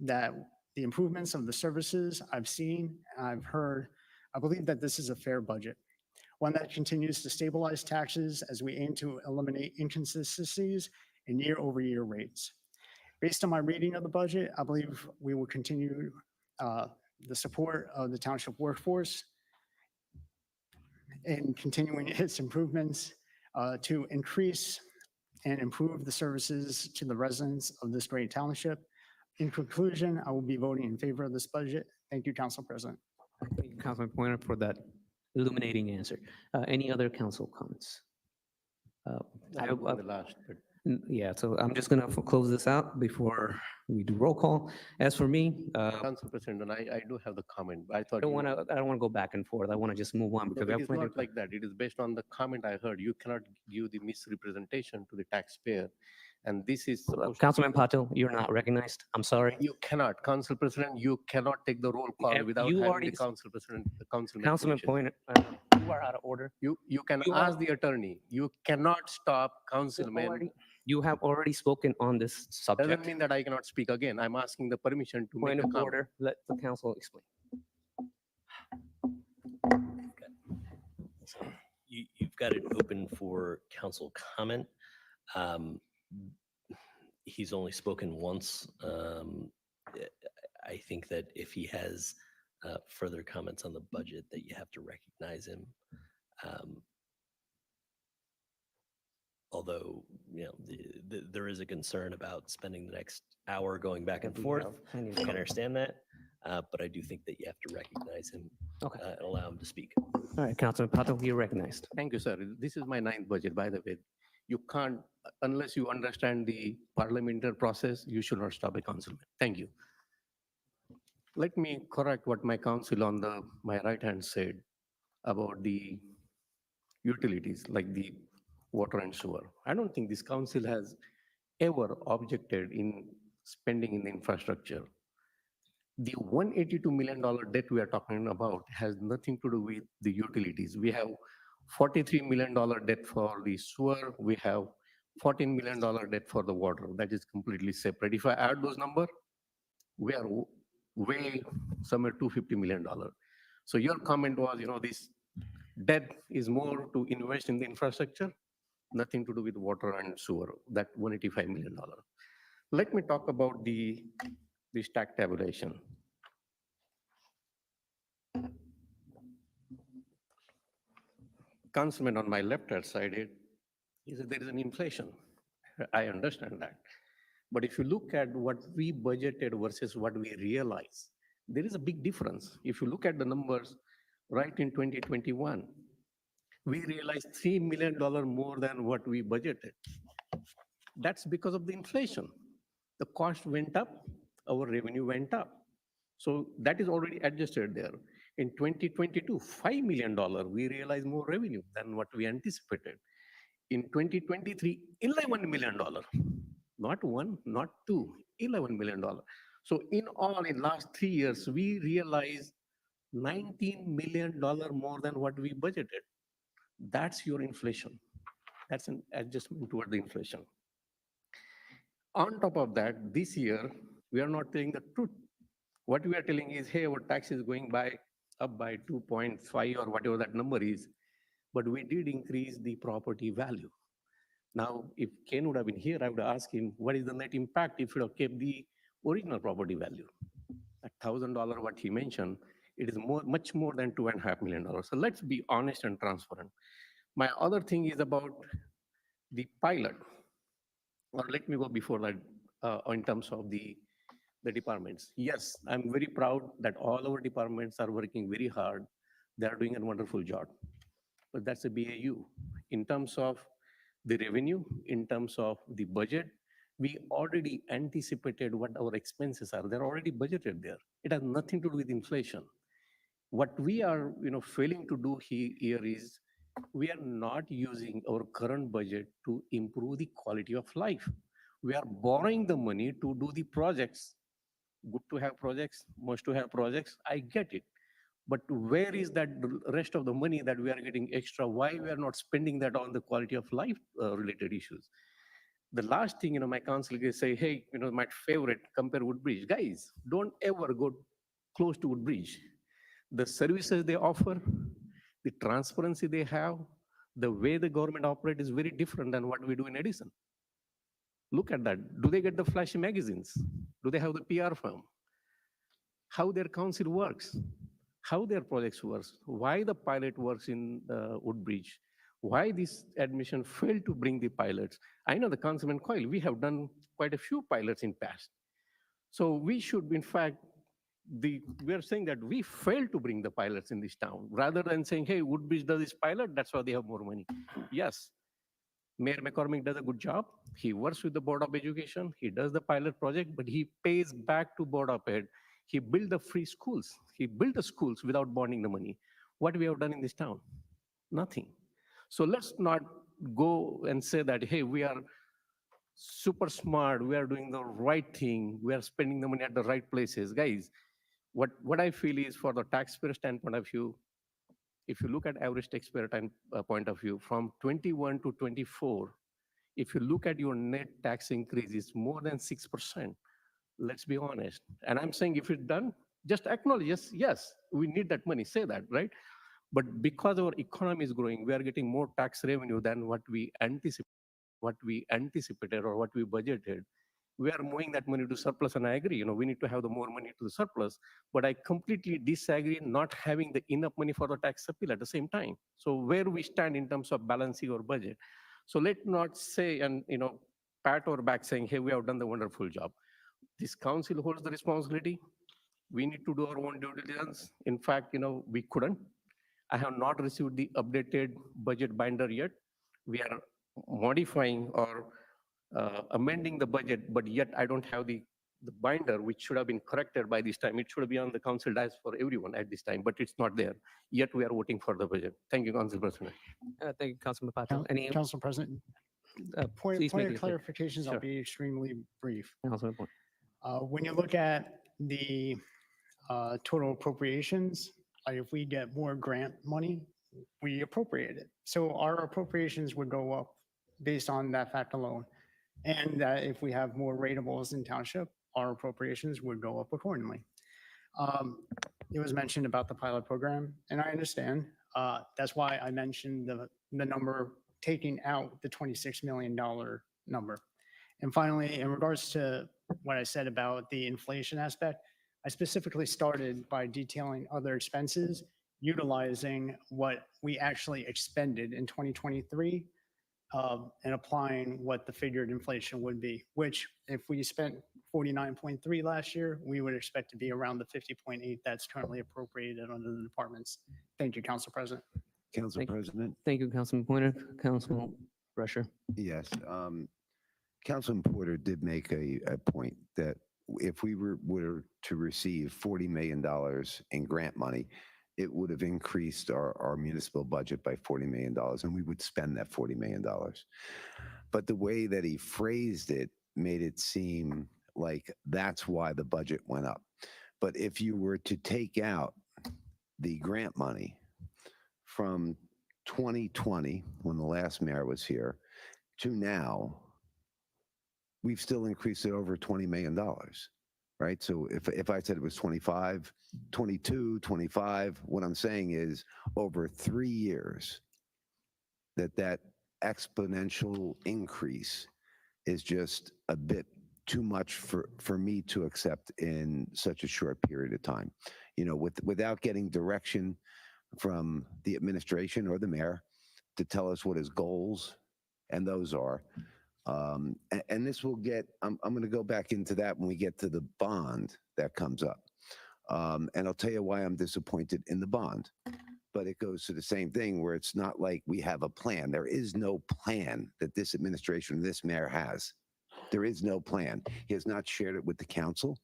that the improvements of the services I've seen, I've heard, I believe that this is a fair budget, one that continues to stabilize taxes as we aim to eliminate inconsistencies in year-over-year rates. Based on my reading of the budget, I believe we will continue the support of the township workforce in continuing its improvements to increase and improve the services to the residents of this great township. In conclusion, I will be voting in favor of this budget. Thank you, Council President. Thank you, Councilman Pointer, for that illuminating answer. Any other council comments? I'll go on the last, but Yeah, so I'm just gonna close this out before we do roll call. As for me, Council President, and I do have the comment. I thought I don't you- wanna go back and forth. I wanna just move on No, because we it have is plenty not of. like that. It is based on the comment I heard. You cannot give the misrepresentation to the taxpayer. And this is supposed to Councilman Patil, you're not recognized. I'm sorry. You cannot, Council President, you cannot take the roll call Have without you having already the Council President, the councilman. Councilman permission. Pointer, you are out of order. You can you are- ask the attorney. You cannot stop councilman. You have already spoken on this Doesn't subject. mean that I cannot speak again. I'm asking the permission to make Point the of comment. order, let the council explain. You've got it open for council comment. He's only spoken once. I think that if he has further comments on the budget, that you have to recognize him. Although, there is a concern about spending the next hour going back and forth. I can understand that, but I do think that you have to recognize him Okay. and allow him to speak. All right, Councilman Patil, you're recognized. Thank you, sir. This is my ninth budget, by the way. You can't, unless you understand the parliamentary process, you should not stop a councilman. Thank you. Let me correct what my counsel on my right hand said about the utilities, like the water and sewer. I don't think this council has ever objected in spending in the infrastructure. The $182 million debt we are talking about has nothing to do with the utilities. We have $43 million debt for the sewer. We have $14 million debt for the water. That is completely separate. If I add those numbers, we are way somewhere $250 million. So your comment was, this debt is more to invest in the infrastructure, nothing to do with water and sewer, that $185 million. Let me talk about the stack tabulation. Councilman on my left-hand side, he said there is an inflation. I understand that. But if you look at what we budgeted versus what we realize, there is a big difference. If you look at the numbers, right in 2021, we realized $3 million more than what we budgeted. That's because of the inflation. The cost went up, our revenue went up. So that is already adjusted there. In 2022, $5 million, we realized more revenue than what we anticipated. In 2023, $11 million, not one, not two, $11 million. So in all, in last 3 years, we realized $19 million more than what we budgeted. That's your inflation. That's an adjustment toward the inflation. On top of that, this year, we are not telling the truth. What we are telling is, hey, our tax is going up by 2.5 or whatever that number is, but we did increase the property value. Now, if Ken would have been here, I would ask him, what is the net impact if you have kept the original property value? $1,000, what he mentioned, it is much more than $2.5 million. So let's be honest and transparent. My other thing is about the pilot, or let me go before that in terms of the departments. Yes, I'm very proud that all our departments are working very hard. They are doing a wonderful job. But that's a BAU. In terms of the revenue, in terms of the budget, we already anticipated what our expenses are. They're already budgeted there. It has nothing to do with inflation. What we are failing to do here is we are not using our current budget to improve the quality of life. We are borrowing the money to do the projects. Good to have projects, must to have projects, I get it. But where is that rest of the money that we are getting extra? Why we are not spending that on the quality of life related issues? The last thing, my council guys say, hey, my favorite, compare Woodbridge. Guys, don't ever go close to Woodbridge. The services they offer, the transparency they have, the way the government operates is very different than what we do in Edison. Look at that. Do they get the flashy magazines? Do they have the PR firm? How their council works? How their projects works? Why the pilot works in Woodbridge? Why this admission failed to bring the pilots? I know the Councilman Coyle, we have done quite a few pilots in past. So we should, in fact, we are saying that we failed to bring the pilots in this town, rather than saying, hey, Woodbridge does this pilot, that's why they have more money. Yes, Mayor McCormick does a good job. He works with the Board of Education. He does the pilot project, but he pays back to Board of Ed. He built the free schools. He built the schools without bonding the money. What we have done in this town? Nothing. So let's not go and say that, hey, we are super smart. We are doing the right thing. We are spending the money at the right places. Guys, what I feel is, for the taxpayer standpoint of view, if you look at average taxpayer point of view, from 21 to 24, if you look at your net tax increase, it's more than 6%. Let's be honest. And I'm saying, if it's done, just acknowledge, yes, we need that money, say that, right? But because our economy is growing, we are getting more tax revenue than what we anticipated or what we budgeted. We are moving that money to surplus, and I agree, we need to have the more money to the surplus, but I completely disagree not having the enough money for the tax appeal at the same time. So where we stand in terms of balancing our budget. So let's not say, and pat our back saying, hey, we have done the wonderful job. This council holds the responsibility. We need to do our own due diligence. In fact, we couldn't. I have not received the updated budget binder yet. We are modifying or amending the budget, but yet I don't have the binder, which should have been corrected by this time. It should be on the council desk for everyone at this time, but it's not there. Yet we are voting for the budget. Thank you, Council President. Thank you, Councilman Patel. Any, Council President, point please of make it clear. clarifications, Sure. I'll be extremely brief. Councilman Point. When you look at the total appropriations, if we get more grant money, we appropriate it. So our appropriations would go up based on that fact alone. And that if we have more ratables in township, our appropriations would go up accordingly. It was mentioned about the pilot program, and I understand. That's why I mentioned the number, taking out the $26 million number. And finally, in regards to what I said about the inflation aspect, I specifically started by detailing other expenses, utilizing what we actually expended in 2023 and applying what the figured inflation would be, which if we spent 49.3 last year, we would expect to be around the 50.8 that's currently appropriated under the departments. Thank you, Council President. Council Thank- President? Thank you, Councilman Pointer. Councilman Rusher. Yes. Councilman Porter did make a point that if we were to receive $40 million in grant money, it would have increased our municipal budget by $40 million, and we would spend that $40 million. But the way that he phrased it made it seem like that's why the budget went up. But if you were to take out the grant money from 2020, when the last mayor was here, to now, we've still increased it over $20 million, right? So if I said it was 25, 22, 25, what I'm saying is over 3 years, that exponential increase is just a bit too much for me to accept in such a short period of time. Without getting direction from the administration or the mayor to tell us what his goals and those are. And this will get, I'm going to go back into that when we get to the bond that comes up. And I'll tell you why I'm disappointed in the bond. But it goes to the same thing where it's not like we have a plan. There is no plan that this administration, this mayor has. There is no plan. He has not shared it with the council.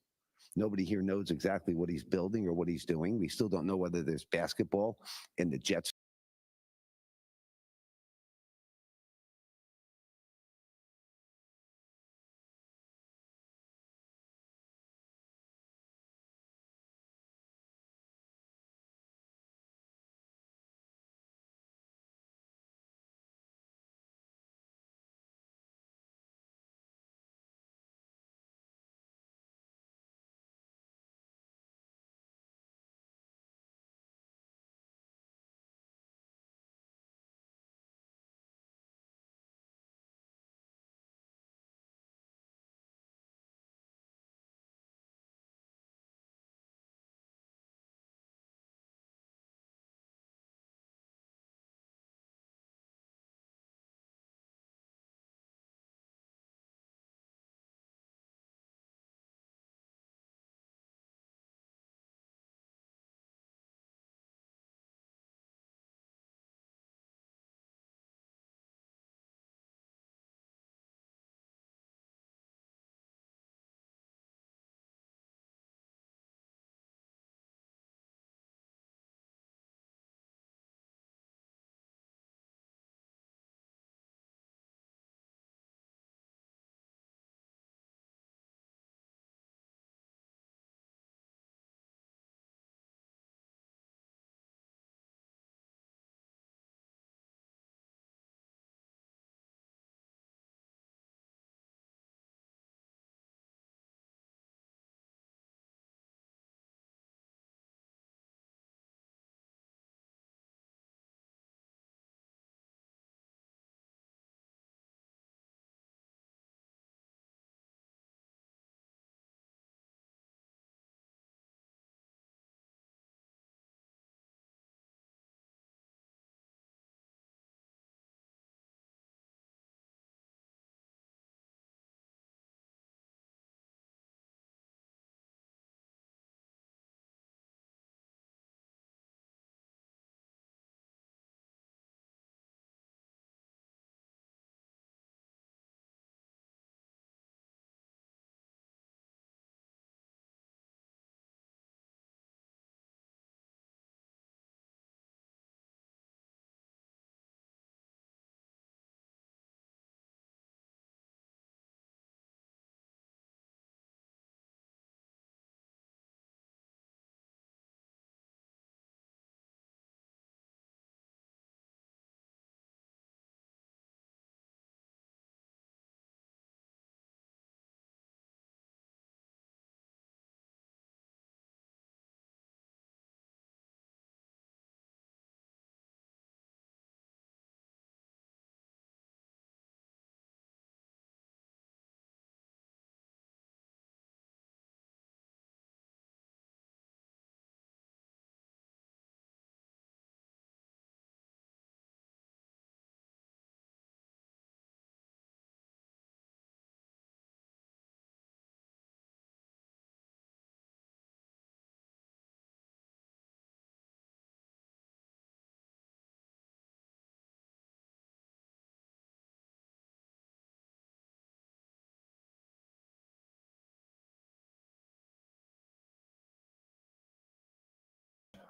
Nobody here knows exactly what he's building or what he's doing. We still don't know whether there's basketball in the Jets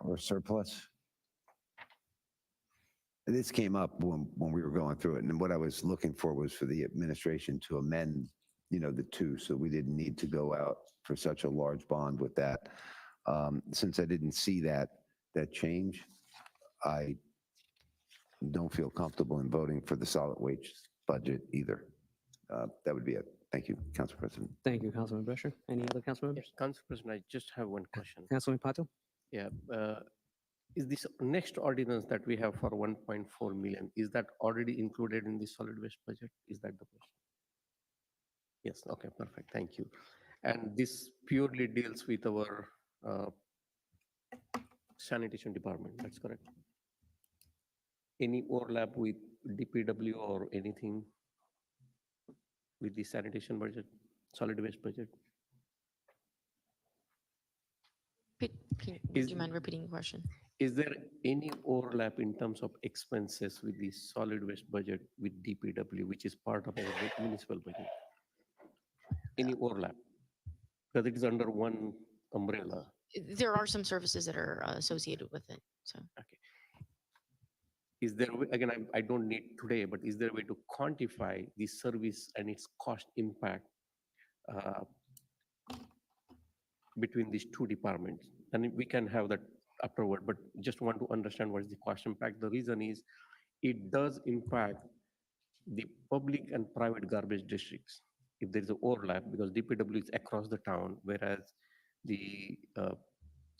or surplus? This came up when we were going through it, and what I was looking for was for the administration to amend, the two, so we didn't need to go out for such a large bond with that. Since I didn't see that change, I don't feel comfortable in voting for the solid waste budget either. That would be it. Thank you, Council President. Thank you, Councilman Brescher. Any other council members? Council President, I just have one question. Councilman Patel? Yeah, is this next ordinance that we have for 1.4 million, is that already included in the solid waste budget? Is that the question? Yes, okay, perfect, thank you. And this purely deals with our sanitation department, that's correct? Any overlap with DPW or anything with the sanitation budget, solid waste budget? Do Is- you mind repeating the question? Is there any overlap in terms of expenses with the solid waste budget with DPW, which is part of our municipal budget? Any overlap? Because it is under one umbrella. There are some services that are associated with it, so. Okay. Is there, again, I don't need today, but is there a way to quantify the service and its cost impact between these two departments? And we can have that afterward, but just want to understand what is the cost impact. The reason is it does impact the public and private garbage districts if there is an overlap, because DPW is across the town, whereas the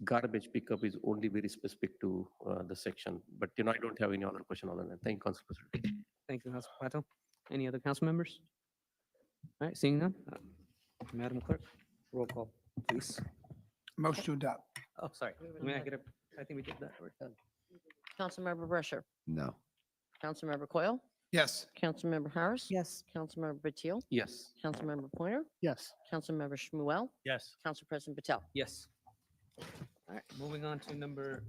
garbage pickup is only very specific to the section. But I don't have any other question other than that. Thank you, Council President. Thank you, Councilman Patel. Any other council members? All right, seeing none. Madam Clerk, roll call, please. Motion to adopt. Oh, sorry. May I get a, I think we did that. We're done. Councilmember Brescher, No. Councilmember Coyle, Yes. Councilmember Harris. Yes. Councilmember Battil, Yes. Councilmember Pointer, Yes. Councilmember Shmuel, Yes. Council President Patel. Yes. All right, moving on to number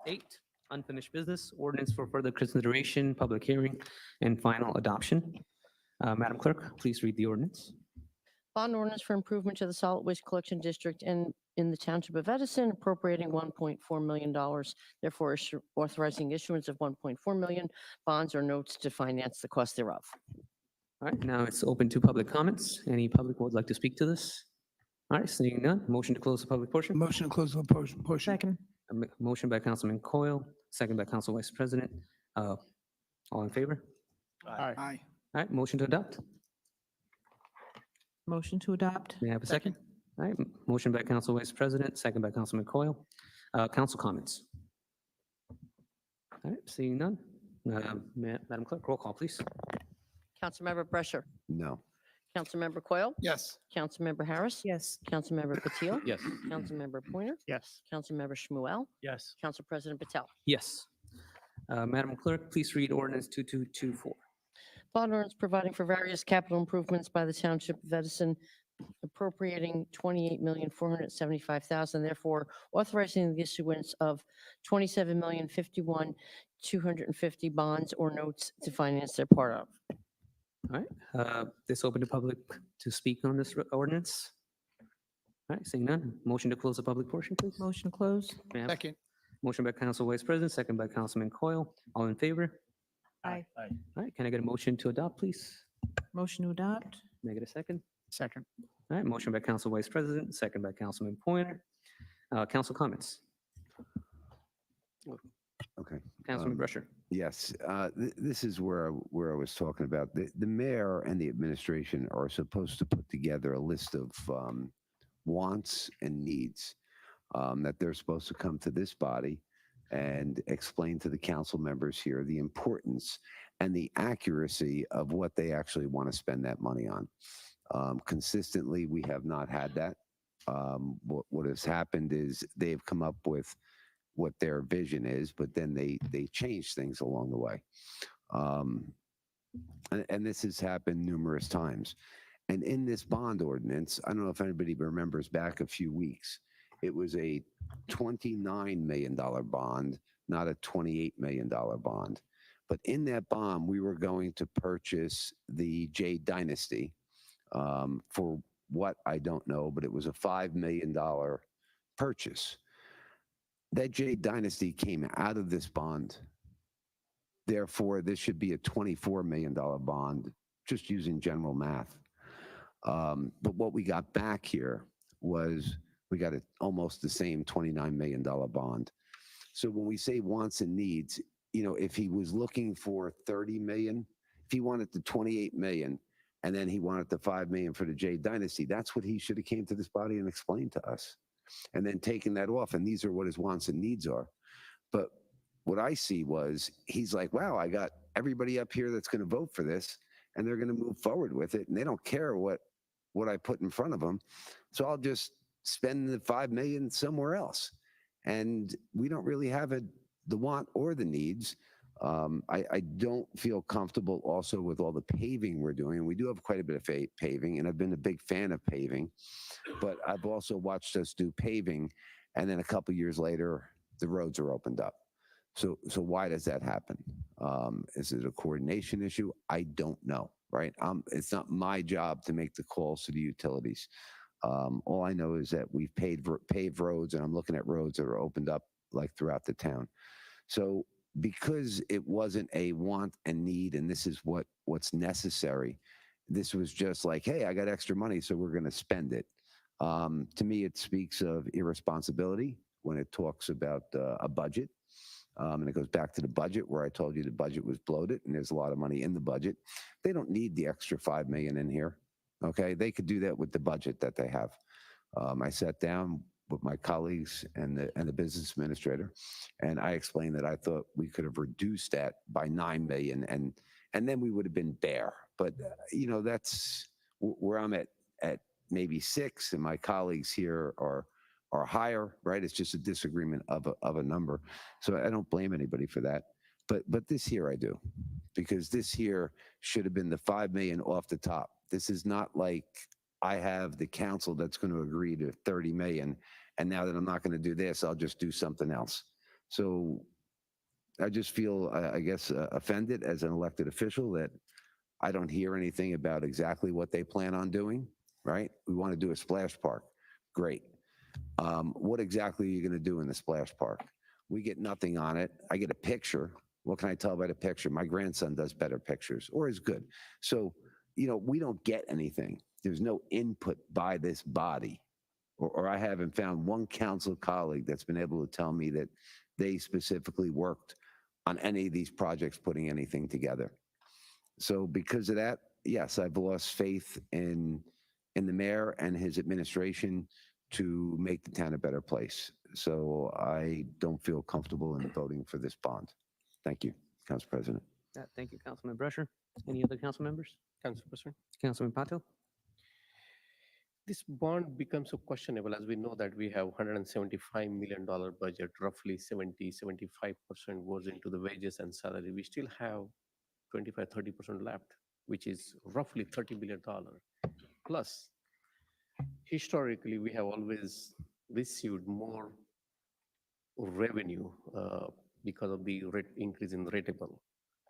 8, unfinished business, ordinance for further consideration, public hearing, and final adoption. Madam Clerk, please read the ordinance. Bond ordinance for improvement to the solid waste collection district in the township of Edison, appropriating $1.4 million. Therefore, authorizing issuance of $1.4 million bonds or notes to finance the cost thereof. All right, now it's open to public comments. Any public who would like to speak to this? All right, seeing none, motion to close the public portion. Motion to close the portion. Second. Motion by Councilman Coyle, second by Council Vice President. All in favor? Aye. Aye. All right, motion to adopt. Motion to adopt. May I have a second? All right, motion by Council Vice President, second by Councilman Coyle. Council comments. All right, seeing none. Madam Clerk, roll call, please. Councilmember Brescher, No. Councilmember Coyle, Yes. Councilmember Harris, Yes. Councilmember Battil, Yes. Councilmember Pointer, Yes. Councilmember Shmuel, Yes. Council President Patel. Yes. Madam Clerk, please read ordinance 2224. Bond ordinance providing for various capital improvements by the Township of Edison, appropriating $28,475,000, therefore authorizing the issuance of $27,051,250 bonds or notes to finance their part of. All right, this open to public to speak on this ordinance. All right, seeing none, motion to close the public portion, please. Motion to close. May I have- Second. Motion by Council Vice President, second by Councilman Coyle. All in favor? Aye. Aye. All right, can I get a motion to adopt, please? Motion to adopt. May I get a second? Second. All right, motion by Council Vice President, second by Councilman Pointer. Council comments. Okay. Councilman Brescher. Yes, this is where I was talking about. The mayor and the administration are supposed to put together a list of wants and needs that they're supposed to come to this body and explain to the council members here the importance and the accuracy of what they actually want to spend that money on. Consistently, we have not had that. What has happened is they've come up with what their vision is, but then they change things along the way. And this has happened numerous times. And in this bond ordinance, I don't know if anybody remembers back a few weeks, it was a $29 million bond, not a $28 million bond. But in that bond, we were going to purchase the J Dynasty for what I don't know, but it was a $5 million purchase. That J Dynasty came out of this bond. Therefore, this should be a $24 million bond, just using general math. But what we got back here was we got almost the same $29 million bond. So when we say wants and needs, you know, if he was looking for 30 million, if he wanted the 28 million, and then he wanted the 5 million for the J Dynasty, that's what he should have came to this body and explained to us. And then taking that off, and these are what his wants and needs are. But what I see was he's like, wow, I got everybody up here that's going to vote for this, and they're going to move forward with it, and they don't care what I put in front of them. So I'll just spend the 5 million somewhere else. And we don't really have the want or the needs. I don't feel comfortable also with all the paving we're doing. We do have quite a bit of paving, and I've been a big fan of paving, but I've also watched us do paving, and then a couple years later, the roads are opened up. So why does that happen? Is it a coordination issue? I don't know, right? It's not my job to make the calls to the utilities. All I know is that we've paved roads, and I'm looking at roads that are opened up like throughout the town. So because it wasn't a want and need, and this is what's necessary, this was just like, hey, I got extra money, so we're going to spend it. To me, it speaks of irresponsibility when it talks about a budget. And it goes back to the budget where I told you the budget was bloated and there's a lot of money in the budget. They don't need the extra 5 million in here. Okay, they could do that with the budget that they have. I sat down with my colleagues and the business administrator, and I explained that I thought we could have reduced that by 9 million, and then we would have been bare. But you know, that's where I'm at maybe 6, and my colleagues here are higher, right? It's just a disagreement of a number. So I don't blame anybody for that. But this here I do, because this here should have been the 5 million off the top. This is not like I have the council that's going to agree to 30 million, and now that I'm not going to do this, I'll just do something else. So I just feel, I guess, offended as an elected official that I don't hear anything about exactly what they plan on doing, right? We want to do a splash park. Great. What exactly are you going to do in the splash park? We get nothing on it. I get a picture. What can I tell by the picture? My grandson does better pictures, or is good. So, you know, we don't get anything. There's no input by this body, or I haven't found one council colleague that's been able to tell me that they specifically worked on any of these projects putting anything together. So because of that, yes, I've lost faith in the mayor and his administration to make the town a better place. So I don't feel comfortable in voting for this bond. Thank you, Council President. Thank you, Councilman Brescher. Any other council members? Council President, Councilman Patel? this bond becomes so questionable as we know that we have $175 million budget, roughly 75% goes into the wages and salary. We still have 25-30% left, which is roughly $30 billion. Plus, historically, we have always received more revenue because of the rate increase in rateable.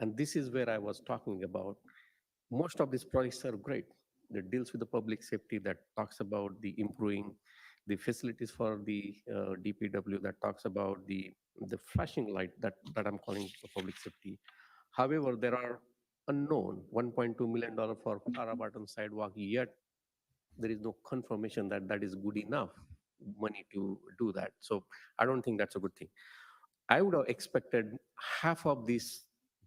And this is where I was talking about. Most of these projects are great. That deals with the public safety, that talks about the improving the facilities for the DPW, that talks about the flashing light that I'm calling public safety. However, there are unknown $1.2 million for Clara Barton sidewalk, yet there is no confirmation that that is good enough money to do that. So I don't think that's a good thing. I would have expected half of this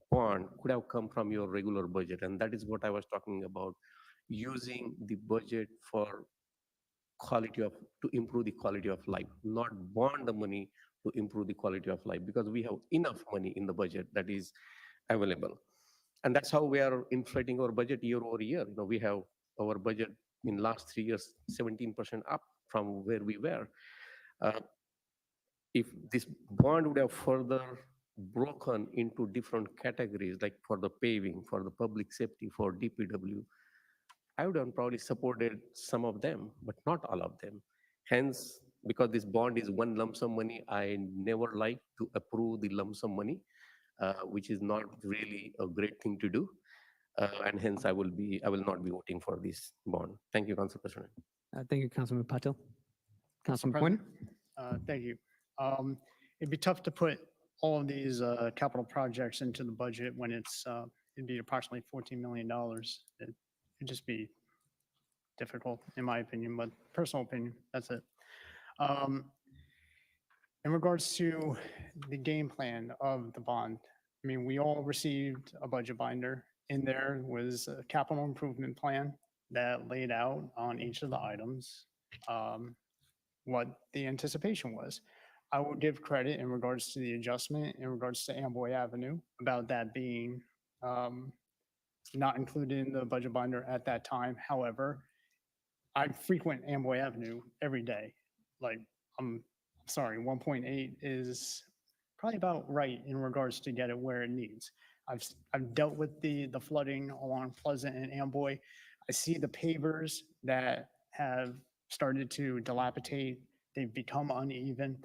bond could have come from your regular budget, and that is what I was talking about, using the budget for to improve the quality of life, not bond the money to improve the quality of life, because we have enough money in the budget that is available. And that's how we are inflating our budget year over year. You know, we have our budget in last 3 years 17% up from where we were. If this bond would have further broken into different categories, like for the paving, for the public safety, for DPW, I would have probably supported some of them, but not all of them. Hence, because this bond is one lump sum money, I never like to approve the lump sum money, which is not really a great thing to do. And hence, I will not be voting for this bond. Thank you, Council President. Thank you, Councilman Patel. Council Councilman Pointer? President, thank you. it'd be tough to put all of these capital projects into the budget when it'd be approximately $14 million. It'd just be difficult, in my opinion, but personal opinion, that's it. In regards to the game plan of the bond, I mean, we all received a budget binder. In there was a capital improvement plan that laid out on each of the items what the anticipation was. I will give credit in regards to the adjustment in regards to Amboy Avenue about that being not included in the budget binder at that time. However, I frequent Amboy Avenue every day. Like, I'm sorry, 1.8 is probably about right in regards to get it where it needs. I've dealt with the flooding along Pleasant and Amboy. I see the pavers that have started to dilapidate. They've become uneven.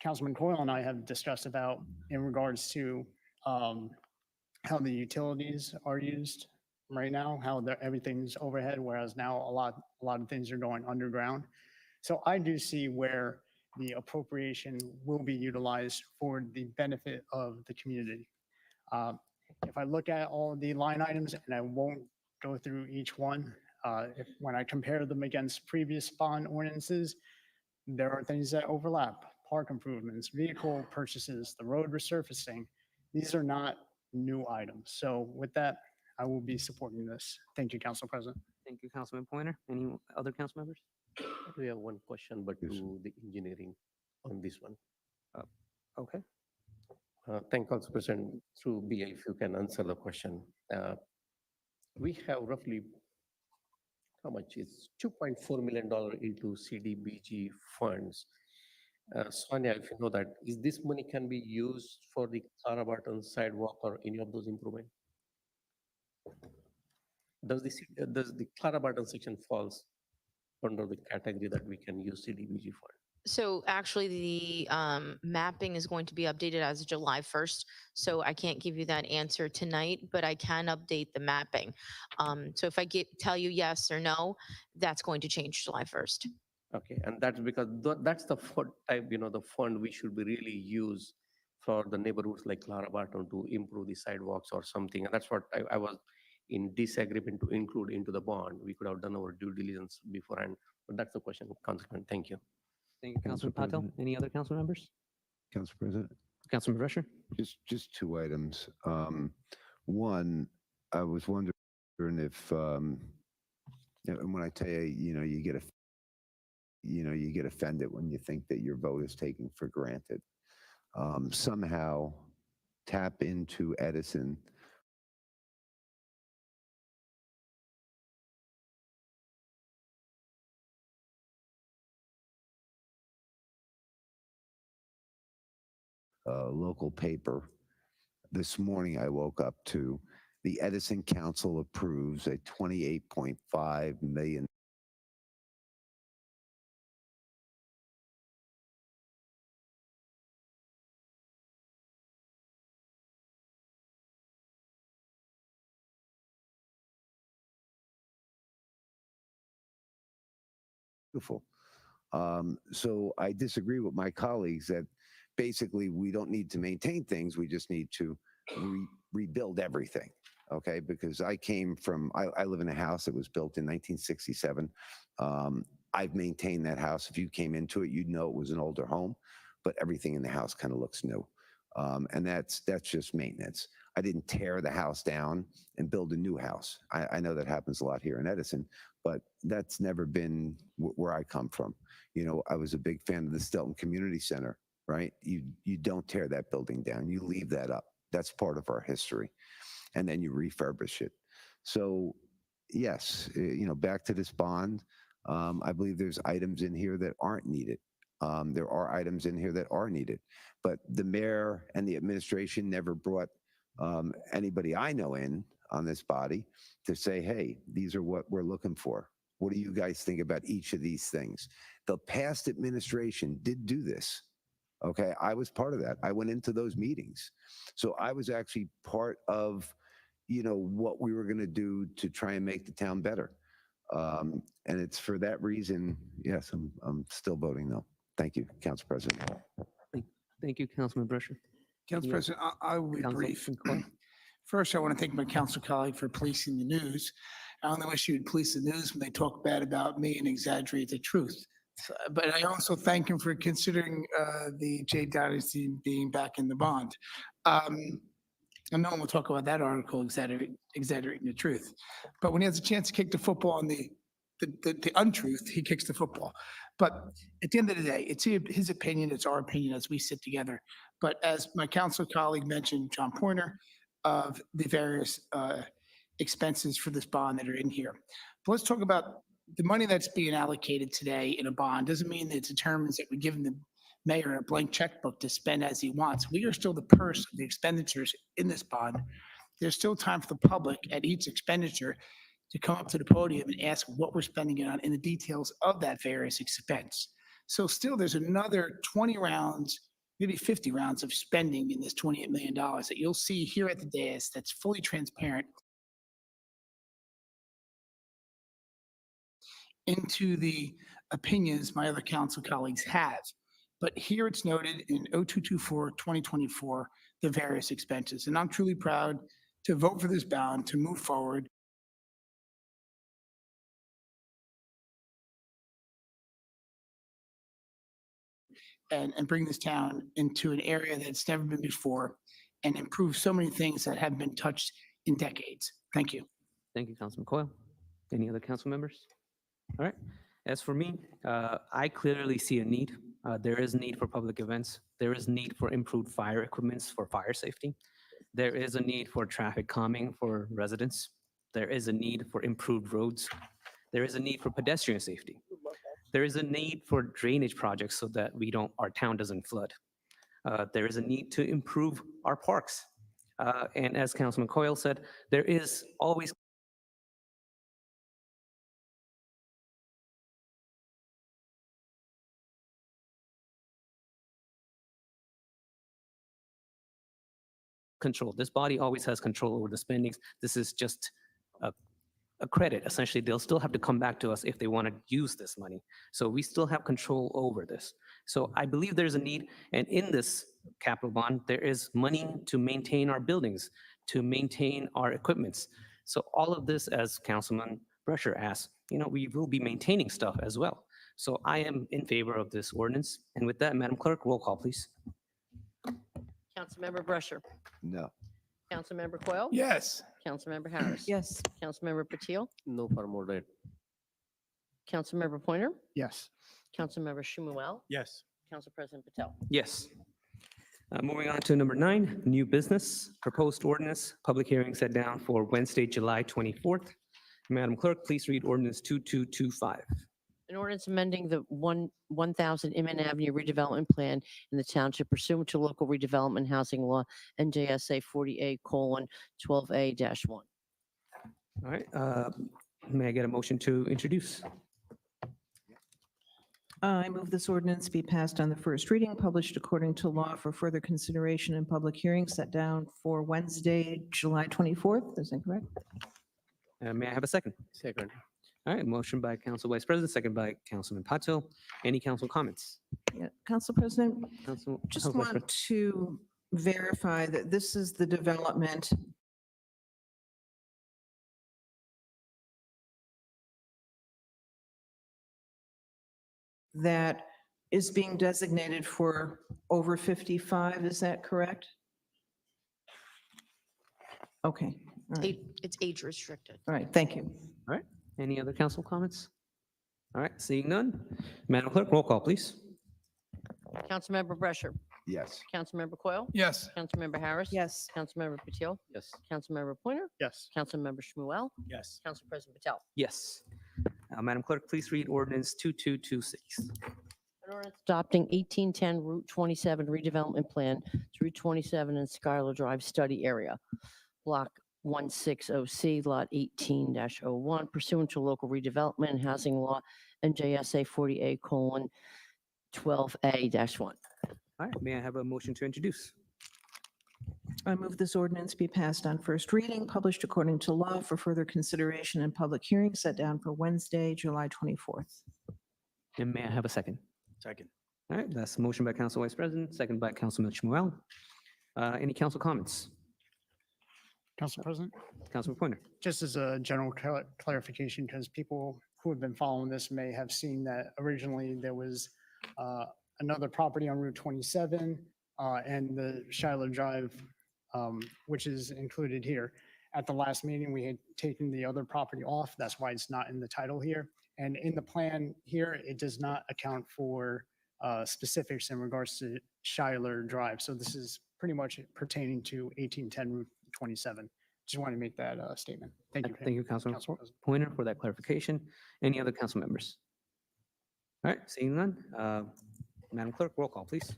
Councilman Coyle and I have discussed about in regards to how the utilities are used right now, how everything's overhead, whereas now a lot of things are going underground. So I do see where the appropriation will be utilized for the benefit of the community. If I look at all the line items, and I won't go through each one, when I compare them against previous bond ordinances, there are things that overlap: park improvements, vehicle purchases, the road resurfacing. These are not new items. So with that, I will be supporting this. Thank you, Council President. Thank you, Councilman Pointer. Any other council members? We have one question, but Yes. to the engineering on this one. Okay. Thank Council President, through BA, if you can answer the question. We have roughly, how much is $2.4 million into CDBG funds. Sonia, if you know that, is this money can be used for the Clara Barton sidewalk or any of those improvements? Does the Clara Barton section falls under the category that we can use CDBG for? So actually, the mapping is going to be updated as of July 1st. So I can't give you that answer tonight, but I can update the mapping. So if I tell you yes or no, that's going to change July 1st. Okay, and that's because that's the fund type, the fund we should be really use for the neighborhoods like Clara Barton to improve the sidewalks or something. And that's what I was in disagreement to include into the bond. We could have done our due diligence beforehand, but that's the question, Councilman. Thank you. Thank you, Councilman Patel. President. Any other council members? Council President, Councilman Rusher? just two items. One, I was wondering if, and when I tell you, you get offended when you think that your vote is taken for granted. Somehow tap into Edison local paper. This morning I woke up to the Edison Council approves a $28.5 million beautiful. So I disagree with my colleagues that basically we don't need to maintain things. We just need to rebuild everything. Okay, because I live in a house that was built in 1967. I've maintained that house. If you came into it, you'd know it was an older home, but everything in the house kind of looks new. And that's just maintenance. I didn't tear the house down and build a new house. I know that happens a lot here in Edison, but that's never been where I come from. I was a big fan of the Stelton Community Center, right? You don't tear that building down. You leave that up. That's part of our history. And then you refurbish it. So yes, back to this bond, I believe there's items in here that aren't needed. There are items in here that are needed, but the mayor and the administration never brought anybody I know in on this body to say, hey, these are what we're looking for. What do you guys think about each of these things? The past administration did do this. Okay, I was part of that. I went into those meetings. So I was actually part of, what we were going to do to try and make the town better. And it's for that reason, yes, I'm still voting no. Thank you, Council President. Thank Thank you, Councilman Brusher. Council Yeah. President, I will be brief. Councilman Coyle. First, I want to thank my council colleague for policing the news. I only wish you would police the news when they talk bad about me and exaggerate the truth. But I also thank him for considering the J Dynasty being back in the bond. And no one will talk about that article exaggerating the truth. But when he has a chance to kick the football on the untruth, he kicks the football. But at the end of the day, it's his opinion, it's our opinion as we sit together. But as my council colleague mentioned, John Pointer, of the various expenses for this bond that are in here. But let's talk about the money that's being allocated today in a bond. Doesn't mean that it determines that we're giving the mayor a blank checkbook to spend as he wants. We are still the purse of the expenditures in this bond. There's still time for the public at each expenditure to come up to the podium and ask what we're spending it on in the details of that various expense. So still there's another 20 rounds, maybe 50 rounds of spending in this $28 million that you'll see here at the dais that's fully transparent into the opinions my other council colleagues have. But here it's noted in 0224-2024, the various expenses. And I'm truly proud to vote for this bond to move forward. And bring this town into an area that's never been before and improve so many things that haven't been touched in decades. Thank you. Thank you, Councilman Coyle. Any other council members? All right. As for me, I clearly see a need. There is need for public events. There is need for improved fire equipments for fire safety. There is a need for traffic calming for residents. There is a need for improved roads. There is a need for pedestrian safety. There is a need for drainage projects so that our town doesn't flood. There is a need to improve our parks. And as Councilman Coyle said, there is always control. This body always has control over the spendings. This is just a credit. Essentially, they'll still have to come back to us if they want to use this money. So we still have control over this. So I believe there's a need, and in this capital bond, there is money to maintain our buildings, to maintain our equipments. So all of this, as Councilman Brusher asked, we will be maintaining stuff as well. So I am in favor of this ordinance. And with that, Madam Clerk, roll call, please. Councilmember Brusher. No. Councilmember Coyle. Yes. Councilmember Harris. Yes. Councilmember Patil. No for moderate. Councilmember Pointer. Yes. Councilmember Shmuel. Yes. Council President Patel. Yes. Moving on to number 9, new business, proposed ordinance, public hearing set down for Wednesday, July 24th. Madam Clerk, please read ordinance 2225. An ordinance amending the 1000 Inman Avenue redevelopment plan in the township pursuant to local redevelopment housing law NJSA 40A:12A-1. All right, may I get a motion to introduce? I move this ordinance be passed on the first reading, published according to law for further consideration and public hearing set down for Wednesday, July 24th. Is that correct? May I have a second? Second. All right, motion by Council Vice President, second by Councilman Patil. Any council comments? Yeah, Council President, Council, just Council Vice want to verify that this is the development that is being designated for over 55, is that correct? Okay, all right, It's age restricted. all right, thank you. All right, any other council comments? All right, seeing none. Madam Clerk, roll call, please. Councilmember Brusher. Yes. Councilmember Coyle. Yes. Councilmember Harris. Yes. Councilmember Patil. Yes. Councilmember Pointer. Yes. Councilmember Shmuel. Yes. Council President Patel. Yes. Madam Clerk, please read ordinance 2226. An ordinance adopting 1810 Route 27 redevelopment plan to Route 27 and Skylar Drive study area, Block 160C, Lot 18-01, pursuant to local redevelopment and housing law, NJSA 40A:12A-1. All right, may I have a motion to introduce? I move this ordinance be passed on first reading, published according to law for further consideration and public hearing set down for Wednesday, July 24th. And may I have a second? Second. All right, that's a motion by Council Vice President, second by Councilman Shmuel. Any council comments? Council President, Councilman Pointer? just as a general clarification, because people who have been following this may have seen that originally there was another property on Route 27 and the Shiloh Drive, which is included here. At the last meeting, we had taken the other property off. That's why it's not in the title here. And in the plan here, it does not account for specifics in regards to Shiloh Drive. So this is pretty much pertaining to 1810 Route 27. Just want to make that statement. Thank you. Thank you, Councilman Council President. Pointer, for that clarification. Any other council members? All right, seeing none. Madam Clerk, roll call, please.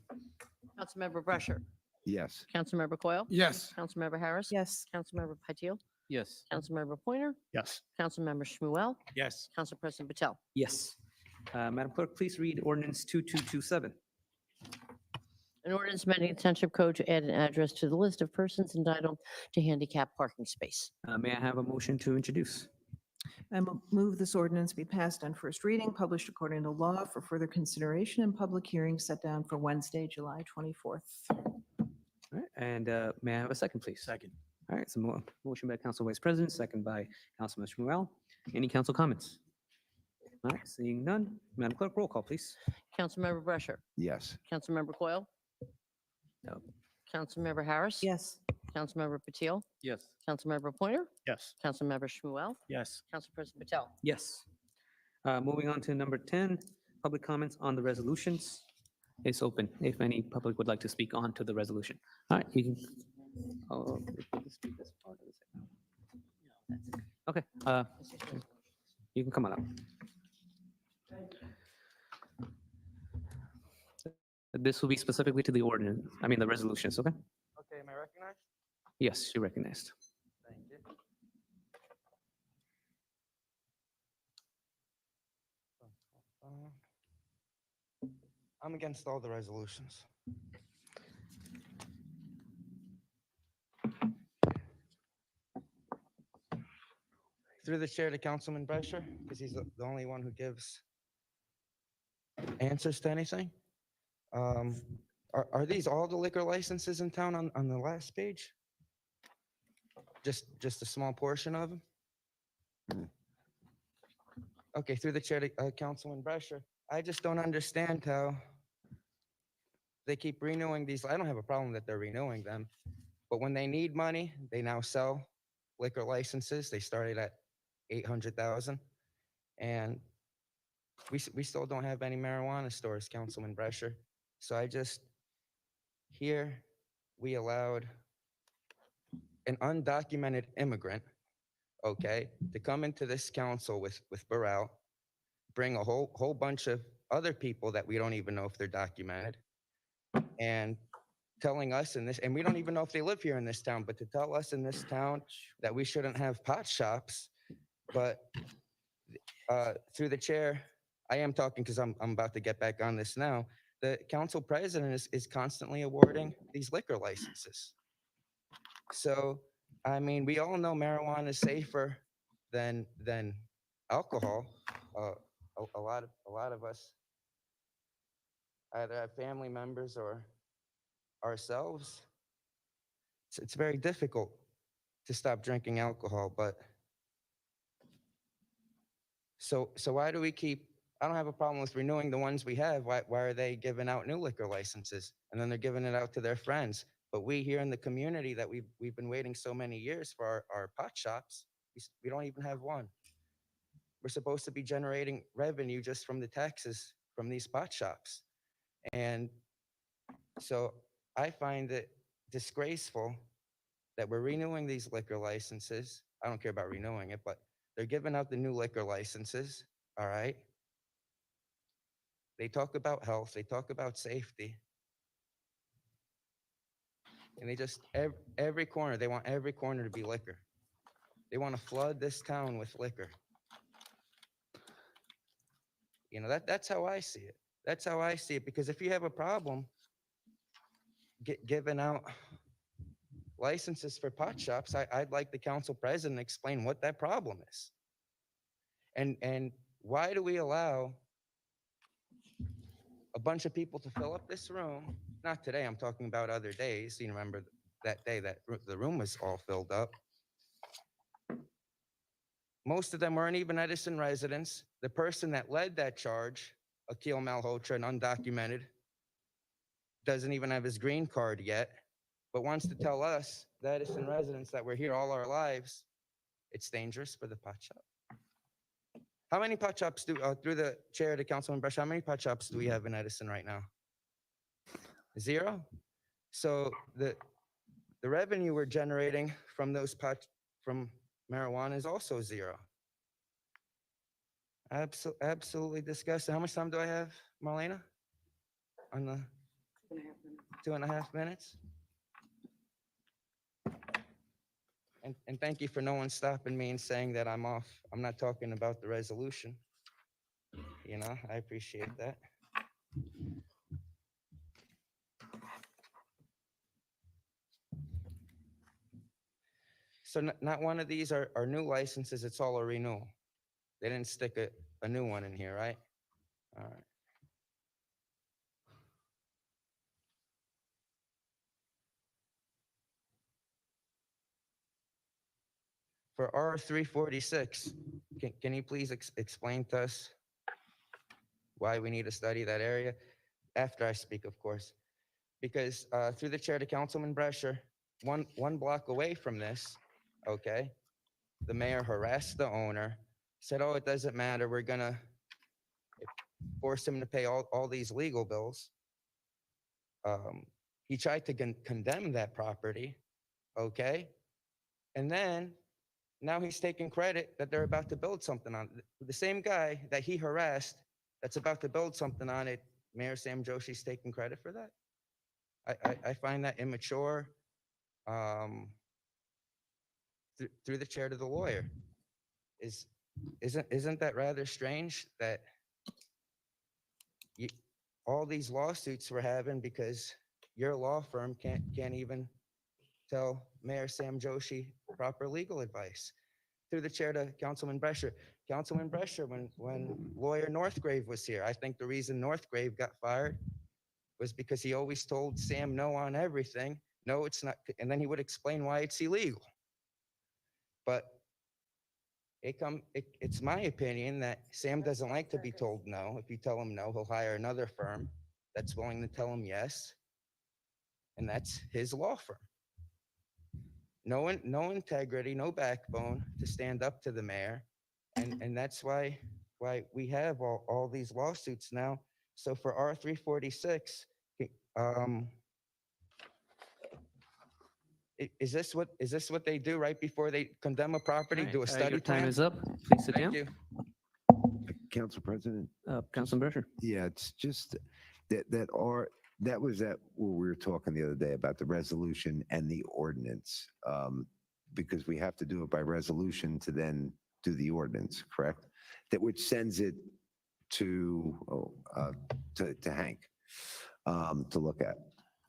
Councilmember Brescher. Yes. Councilmember Coyle. Yes. Councilmember Harris. Yes. Councilmember Patil. Yes. Councilmember Pointer. Yes. Councilmember Shmuel. Yes. Council President Patel. Yes. Madam Clerk, please read ordinance 2227. An ordinance amending the Township Code to add an address to the list of persons entitled to handicap parking space. May I have a motion to introduce? I move this ordinance be passed on first reading, published according to law for further consideration and public hearing set down for Wednesday, July 24th. All right, and may I have a second, please? Second. All right, so motion by Council Vice President, second by Councilman Shmuel. Any council comments? All right, seeing none. Madam Clerk, roll call, please. Councilmember Brescher. Yes. Councilmember Coyle. No. Councilmember Harris. Yes. Councilmember Patil. Yes. Councilmember Pointer. Yes. Councilmember Shmuel. Yes. Council President Patel. Yes. Moving on to number 10, public comments on the resolutions. It's open if any public would like to speak on to the resolution. All right, you can. Oh, if you can speak as part of this. Okay, you can come on up. This will be specifically to the ordinance, the resolutions, okay? Okay, am I recognized? Yes, you're recognized. Thank you. I'm against all the resolutions. Through the chair to Councilman Brescher, because he's the only one who gives answers to anything. Are these all the liquor licenses in town on the last page? Just a small portion of them? Okay, through the chair to Councilman Brescher, I just don't understand how they keep renewing these. I don't have a problem that they're renewing them, but when they need money, they now sell liquor licenses. They started at 800,000, and we still don't have any marijuana stores, Councilman Brescher. So I just, here, we allowed an undocumented immigrant, okay, to come into this council with Burrell, bring a whole bunch of other people that we don't even know if they're documented, and telling us in this, and we don't even know if they live here in this town, but to tell us in this town that we shouldn't have pot shops. But through the chair, I am talking because I'm about to get back on this now. The council president is constantly awarding these liquor licenses. So, I mean, we all know marijuana is safer than alcohol. A lot of us either have family members or ourselves. It's very difficult to stop drinking alcohol, but so why do we keep? I don't have a problem with renewing the ones we have. Why are they giving out new liquor licenses and then they're giving it out to their friends? But we here in the community that we've been waiting so many years for our pot shops, we don't even have one. We're supposed to be generating revenue just from the taxes from these pot shops. And so I find it disgraceful that we're renewing these liquor licenses. I don't care about renewing it, but they're giving out the new liquor licenses, all right? They talk about health, they talk about safety. And they just, every corner, they want every corner to be liquor. They want to flood this town with liquor. You know, that's how I see it. That's how I see it, because if you have a problem giving out licenses for pot shops, I'd like the council president to explain what that problem is. And why do we allow a bunch of people to fill up this room. Not today, I'm talking about other days. You remember that day that the room was all filled up. Most of them weren't even Edison residents. The person that led that charge, Akil Malhotra, an undocumented, doesn't even have his green card yet, but wants to tell us, the Edison residents that were here all our lives, it's dangerous for the pot shop. How many pot shops through the chair to Councilman Brush, how many pot shops do we have in Edison right now? 0? So the revenue we're generating from those from marijuana is also 0. Absolutely disgusting. How much time do I have, Marlena? On the 2.5 minutes? And thank you for no one stopping me and saying that I'm off. I'm not talking about the resolution. You know, I appreciate that. So not one of these are new licenses, it's all a renewal. They didn't stick a new one in here, right? All right. For R346, can you please explain to us why we need to study that area? After I speak, of course. Because through the chair to Councilman Brescher, one block away from this, okay, the mayor harassed the owner, said, oh, it doesn't matter, we're gonna force him to pay all these legal bills. He tried to condemn that property, okay? And then now he's taking credit that they're about to build something on it. The same guy that he harassed that's about to build something on it, Mayor Sam Joshi's taking credit for that. I find that immature. Through the chair to the lawyer, isn't that rather strange that all these lawsuits we're having because your law firm can't even tell Mayor Sam Joshi proper legal advice? Through the chair to Councilman Brescher. Councilman Brescher, when lawyer Northgrave was here, I think the reason Northgrave got fired was because he always told Sam no on everything. No, it's not. And then he would explain why it's illegal. But it's my opinion that Sam doesn't like to be told no. If you tell him no, he'll hire another firm that's willing to tell him yes. And that's his law firm. No integrity, no backbone to stand up to the mayor. And that's why we have all these lawsuits now. So for R346, is this what they do right before they condemn a property? All Do a right, study your plan? time is up. Please sit Thank down. you. Council President? Councilman Brescher. Yeah, it's just that was what we were talking the other day about the resolution and the ordinance, because we have to do it by resolution to then do the ordinance, correct? That which sends it to Hank to look at.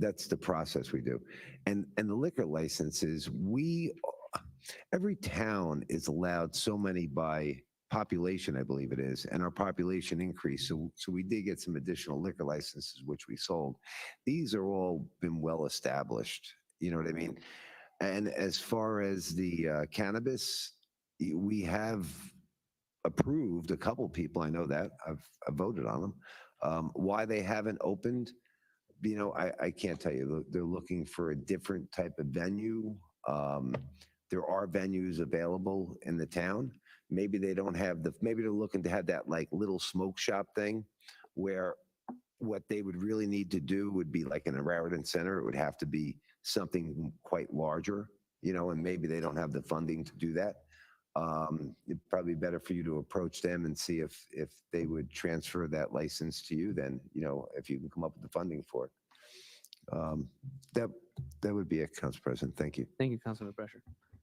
That's the process we do. And the liquor licenses, every town is allowed so many by population, I believe it is, and our population increased. So we did get some additional liquor licenses, which we sold. These are all been well established. You know what I mean? And as far as the cannabis, we have approved a couple people. I know that I've voted on them. Why they haven't opened, you know, I can't tell you. They're looking for a different type of venue. There are venues available in the town. Maybe they don't have maybe they're looking to have that like little smoke shop thing where what they would really need to do would be like in a Raritan Center. It would have to be something quite larger, you know, and maybe they don't have the funding to do that. It'd probably be better for you to approach them and see if they would transfer that license to you, then, you know, if you can come up with the funding for it. That would be it, Council President. Thank you. Thank you, Councilman Brescher.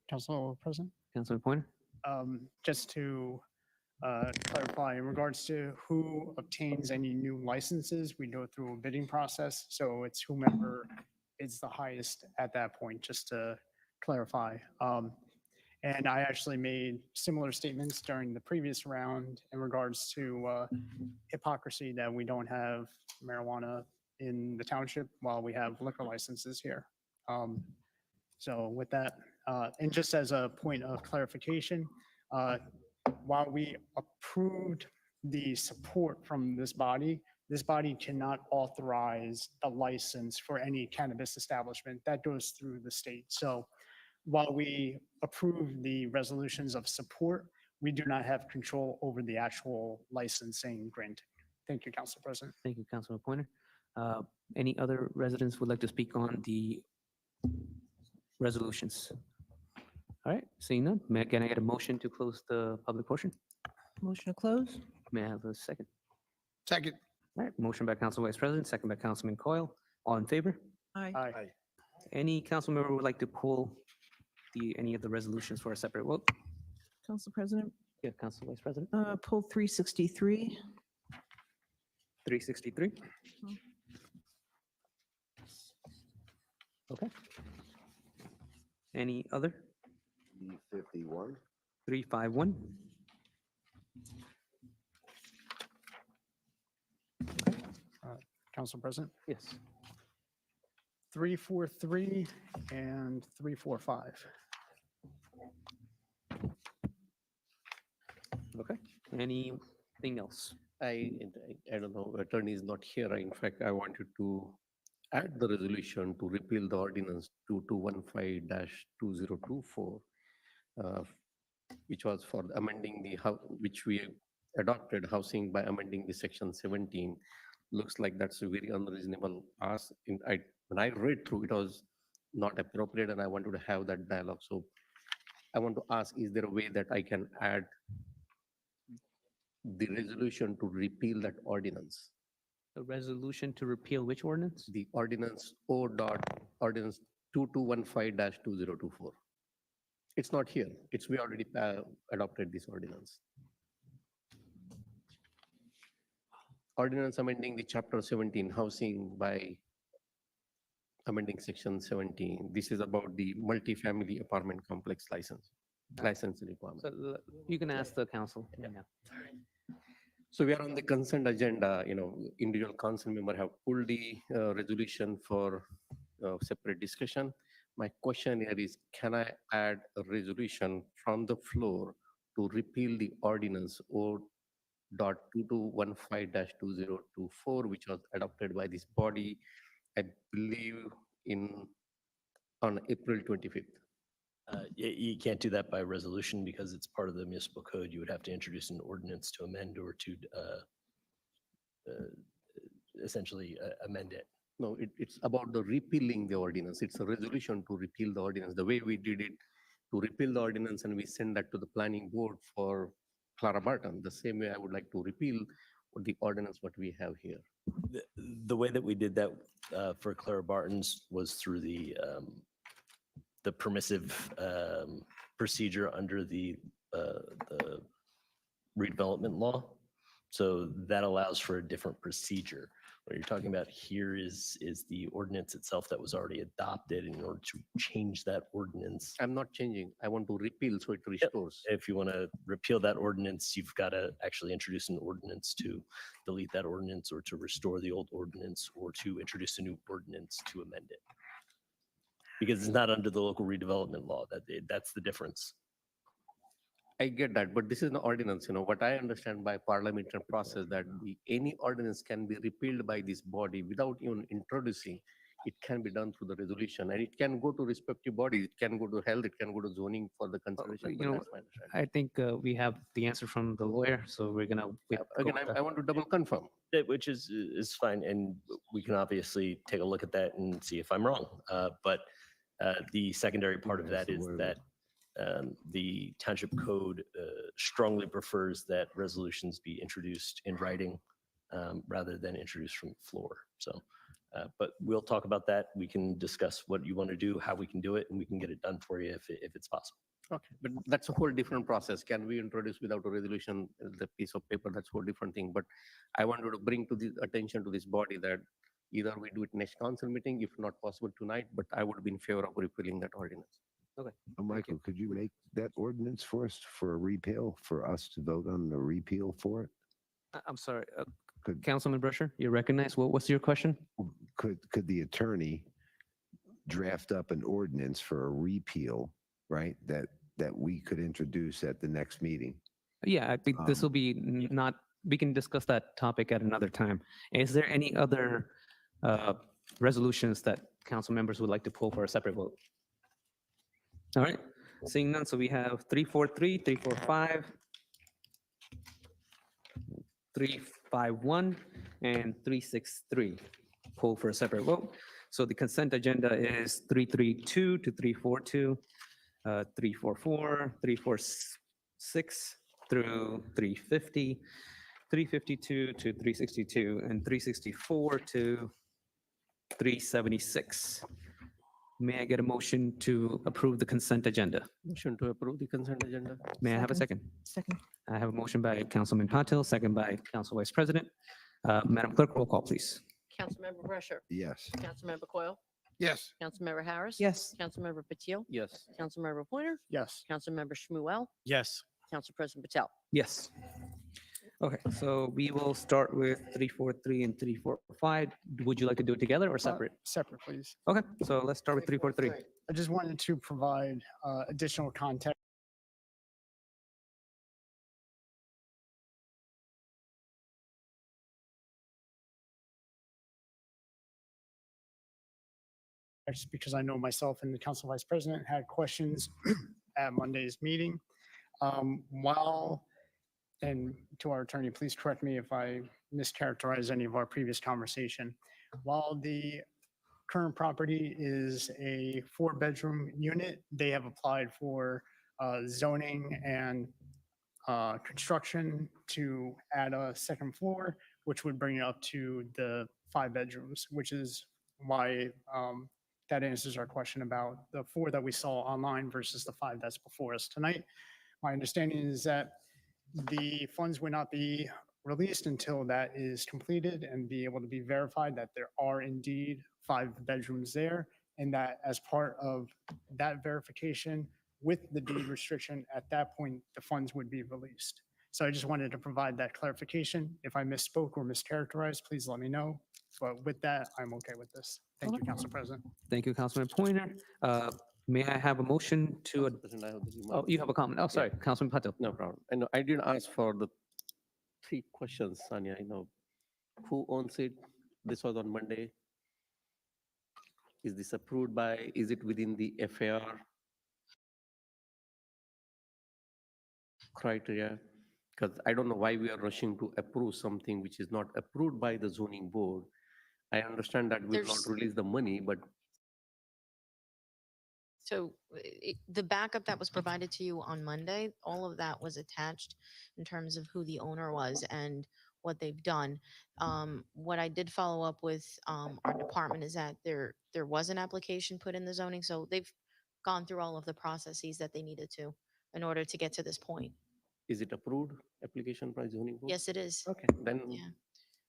Council President? Councilman Pointer. Just to clarify, in regards to who obtains any new licenses, we go through a bidding process. So it's whomever is the highest at that point, just to clarify. And I actually made similar statements during the previous round in regards to hypocrisy that we don't have marijuana in the township while we have liquor licenses here. So with that, and just as a point of clarification, while we approved the support from this body cannot authorize the license for any cannabis establishment. That goes through the state. So while we approve the resolutions of support, we do not have control over the actual licensing granting. Thank you, Council President. Thank you, Councilman Pointer. Any other residents would like to speak on the resolutions? All right, seeing none, can I get a motion to close the public portion? Motion to close? May I have a second? Second. All right, motion by Council Vice President, second by Councilman Coyle. All in favor? Aye. Aye. Any council member would like to pull any of the resolutions for a separate vote? Council President, Yeah, Council Vice President. pull 363. 363. Okay. Any other? 51. 351. Council President, Yes. 343 and 345. Okay. Anything else? I don't know, attorney is not here. In fact, I wanted to add the resolution to repeal the ordinance 2215-2024, which was for amending which we adopted housing by amending the section 17. Looks like that's a very unreasonable ask. When I read through, it was not appropriate, and I wanted to have that dialogue. So I want to ask, is there a way that I can add the resolution to repeal that ordinance? A resolution to repeal which ordinance? The ordinance ordinance 2215-2024. It's not here. We already adopted this ordinance. Ordinance amending the chapter 17 housing by amending section 17. This is about the multifamily apartment complex license requirement. So you can ask the council. Yeah. So we are on the consent agenda. Individual council member have pulled the resolution for separate discussion. My question here is, can I add a resolution from the floor to repeal the ordinance O.2215-2024, which was adopted by this body, I believe on April 25th? You can't do that by resolution because it's part of the municipal code. You would have to introduce an ordinance to amend or to essentially amend it. No, it's about the repealing the ordinance. It's a resolution to repeal the ordinance. The way we did it, to repeal the ordinance, and we send that to the planning board for Clara Barton. The same way I would like to repeal the ordinance what we have here. The way that we did that for Clara Barton's was through the permissive procedure under the redevelopment law. So that allows for a different procedure. What you're talking about here is the ordinance itself that was already adopted. In order to change that ordinance, I'm not changing. I want to repeal so it restores. if you want to repeal that ordinance, you've got to actually introduce an ordinance to delete that ordinance or to restore the old ordinance or to introduce a new ordinance to amend it. Because it's not under the local redevelopment law. That's the difference. I get that, but this is an ordinance. What I understand by parliamentary process, that any ordinance can be repealed by this body without even introducing. It can be done through the resolution, and it can go to respective bodies. It can go to health. It can go to zoning for the consideration. But that's my understanding. I think we have the answer from the lawyer, so we're gonna. Again, I want to double confirm. Which is fine, and we can obviously take a look at that and see if I'm wrong. But the secondary part of that is that the township code strongly prefers that resolutions be introduced in writing rather than introduced from the floor. So, but we'll talk about that. We can discuss what you want to do, how we can do it, and we can get it done for you if it's possible. Okay, but that's a whole different process. Can we introduce without a resolution the piece of paper? That's a whole different thing. But I wanted to bring to the attention to this body that either we do it next council meeting, if not possible tonight, but I would be in favor of repealing that ordinance. Michael, could you make that ordinance for us for a repeal, for us to vote on the repeal for it? I'm sorry, Could, Councilman Brusher, you recognize, what's your question? could the attorney draft up an ordinance for a repeal, right? That we could introduce at the next meeting? Yeah, I think this will be not, we can discuss that topic at another time. Is there any other resolutions that council members would like to pull for a separate vote? All right, seeing none, so we have 343, 345, 351, and 363. Pull for a separate vote. So the consent agenda is 332 to 342, 344, 346 through 350, 352 to 362, and 364 to 376. May I get a motion to approve the consent agenda? Motion to approve the consent agenda. May I have a second? Second. I have a motion by Councilman Patil, second by Council Vice President. Madam Clerk, roll call, please. Councilmember Brusher. Yes. Councilmember Coyle. Yes. Councilmember Harris. Yes. Councilmember Patil. Yes. Councilmember Pointer. Yes. Councilmember Shmuel. Yes. Council President Patel. Yes. Okay, so we will start with 343 and 345. Would you like to do it together or separate? Separate, please. Okay, so let's start with 343. I just wanted to provide additional context. Because I know myself and the council vice president had questions at Monday's meeting. And to our attorney, please correct me if I mischaracterize any of our previous conversation. While the current property is a 4-bedroom unit, they have applied for zoning and construction to add a second floor, which would bring it up to the 5 bedrooms, which is why that answers our question about the 4 that we saw online versus the 5 that's before us tonight. My understanding is that the funds would not be released until that is completed and be able to be verified that there are indeed 5 bedrooms there, and that as part of that verification with the deed restriction, at that point, the funds would be released. So I just wanted to provide that clarification. If I misspoke or mischaracterized, please let me know. But with that, I'm okay with this. Thank you, Council President. Thank you, Councilman Pointer. May I have a motion to, President, I have the oh, you have a comment? Oh, sorry, Councilman Patil. No problem. I know I did ask for the 3 questions, Sanya. I know who owns it. This was on Monday. Is this approved by, is it within the FAR criteria? Because I don't know why we are rushing to approve something which is not approved by the zoning board. I understand that we will not There's- release the money, but So the backup that was provided to you on Monday, all of that was attached in terms of who the owner was and what they've done. What I did follow up with our department is that there was an application put in the zoning, so they've gone through all of the processes that they needed to in order to get to this point. is it approved application by zoning board? Yes, it is. Okay, then Yeah.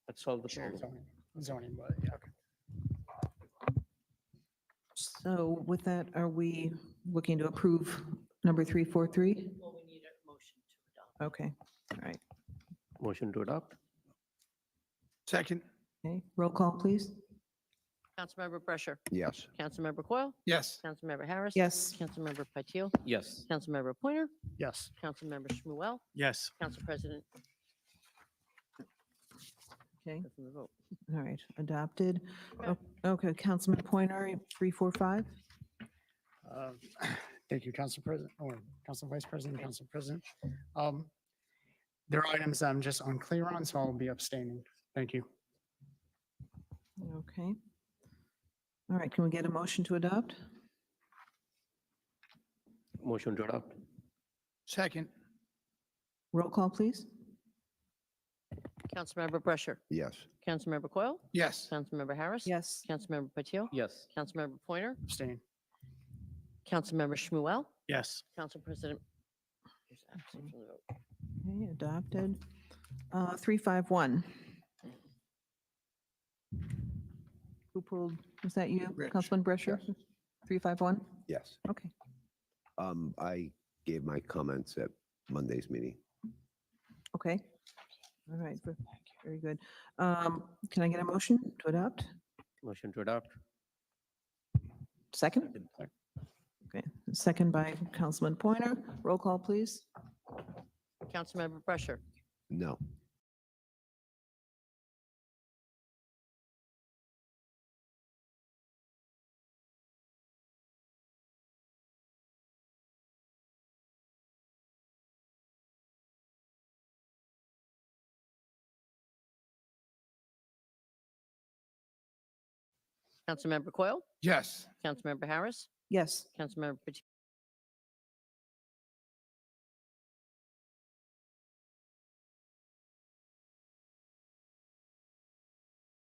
let's solve the Sure. problem. Zoning, but yeah, okay. So with that, are we looking to approve number 343? Well, we need a motion to adopt. Okay, all right. Motion to adopt? Second. Okay, roll call, please. Councilmember Brusher. Yes. Councilmember Coyle. Yes. Councilmember Harris. Yes. Councilmember Patil. Yes. Councilmember Pointer. Yes. Councilmember Shmuel. Yes. Council President. Okay, That's the vote. all right, adopted. Okay, Councilman Pointer, 345? Thank you, Council President, or Council Vice President, Council President. There are items that I'm just unclear on, so I'll be abstaining. Thank you. Okay. All right, can we get a motion to adopt? Motion to adopt? Second. Roll call, please. Councilmember Brusher. Yes. Councilmember Coyle. Yes. Councilmember Harris. Yes. Councilmember Patil. Yes. Councilmember Pointer. Abstain. Councilmember Shmuel. Yes. Council President. is absent from the vote. Okay, adopted. 351. Who pulled, was that you, Rich. Councilman Brescher? Yes. 351? Yes. Okay. I gave my comments at Monday's meeting. Okay. All right. Very good. Can I get a motion to adopt? Motion to adopt. Second? Okay. Second by Councilman Pointer. Roll call, please. Councilmember Brescher, No. Councilmember Coyle, Yes. Councilmember Harris, Yes. Councilmember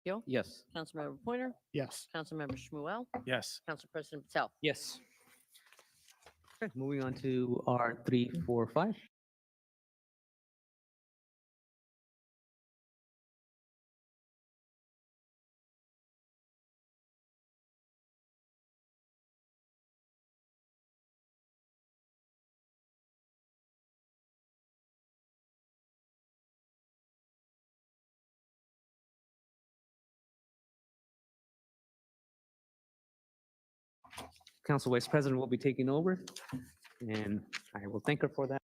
Patillo, Yes. Councilmember Pointer, Yes. Councilmember Shmuel, Yes. Council President Patel. Yes. Okay, moving on to R345. Council Vice President will be taking over, and I will thank her for that.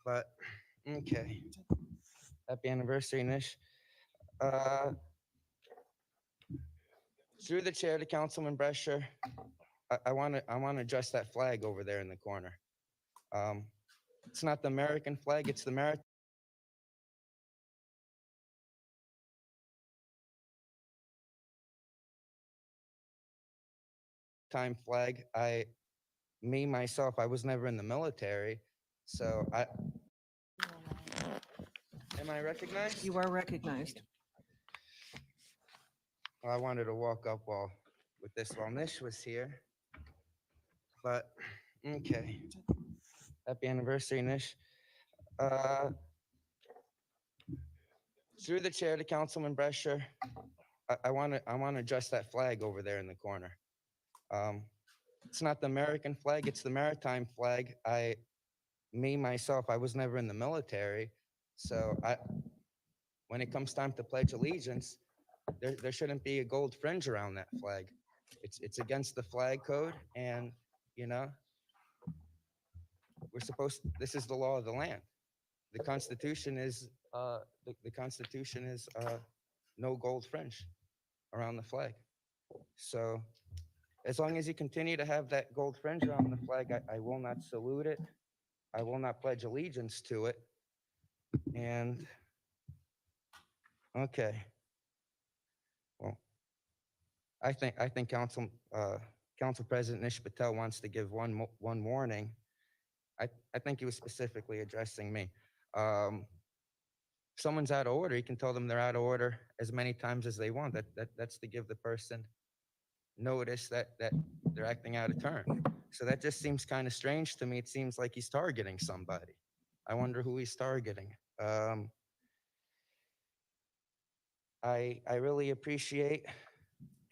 But, okay. Happy anniversary, Nish. Uh, Through the chair to Councilman Brescher, I want to address that flag over there in the corner. It's not the American flag, it's the maritime flag. Myself, I was never in the military, so am I recognized? You are recognized. Well, I wanted to walk up with this while Nish was here. But, okay. Happy anniversary, Nish. Through the chair to Councilman Brescher, I want to address that flag over there in the corner. It's not the American flag, it's the maritime flag. Myself, I was never in the military, so when it comes time to pledge allegiance, there shouldn't be a gold fringe around that flag. It's against the flag code, and you know, this is the law of the land. The Constitution is no gold fringe around the flag. So as long as you continue to have that gold fringe around the flag, I will not salute it. I will not pledge allegiance to it. And okay. Well, I think Council President Nish Patel wants to give one warning. I think he was specifically addressing me. If someone's out of order, you can tell them they're out of order as many times as they want. That's to give the person notice that they're acting out of turn. So that just seems kind of strange to me. It seems like he's targeting somebody. I wonder who he's targeting. I really appreciate